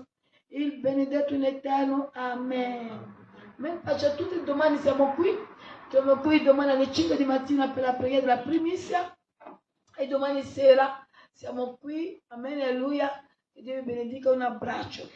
Speaker 1: il benedetto in eterno. Amen. Amen. Pace a tutti. Domani siamo qui domani alle 5 di mattina per la preghiera della primizia e domani sera siamo qui. Amen, alleluia. Che Dio vi benedica. Un abbraccio.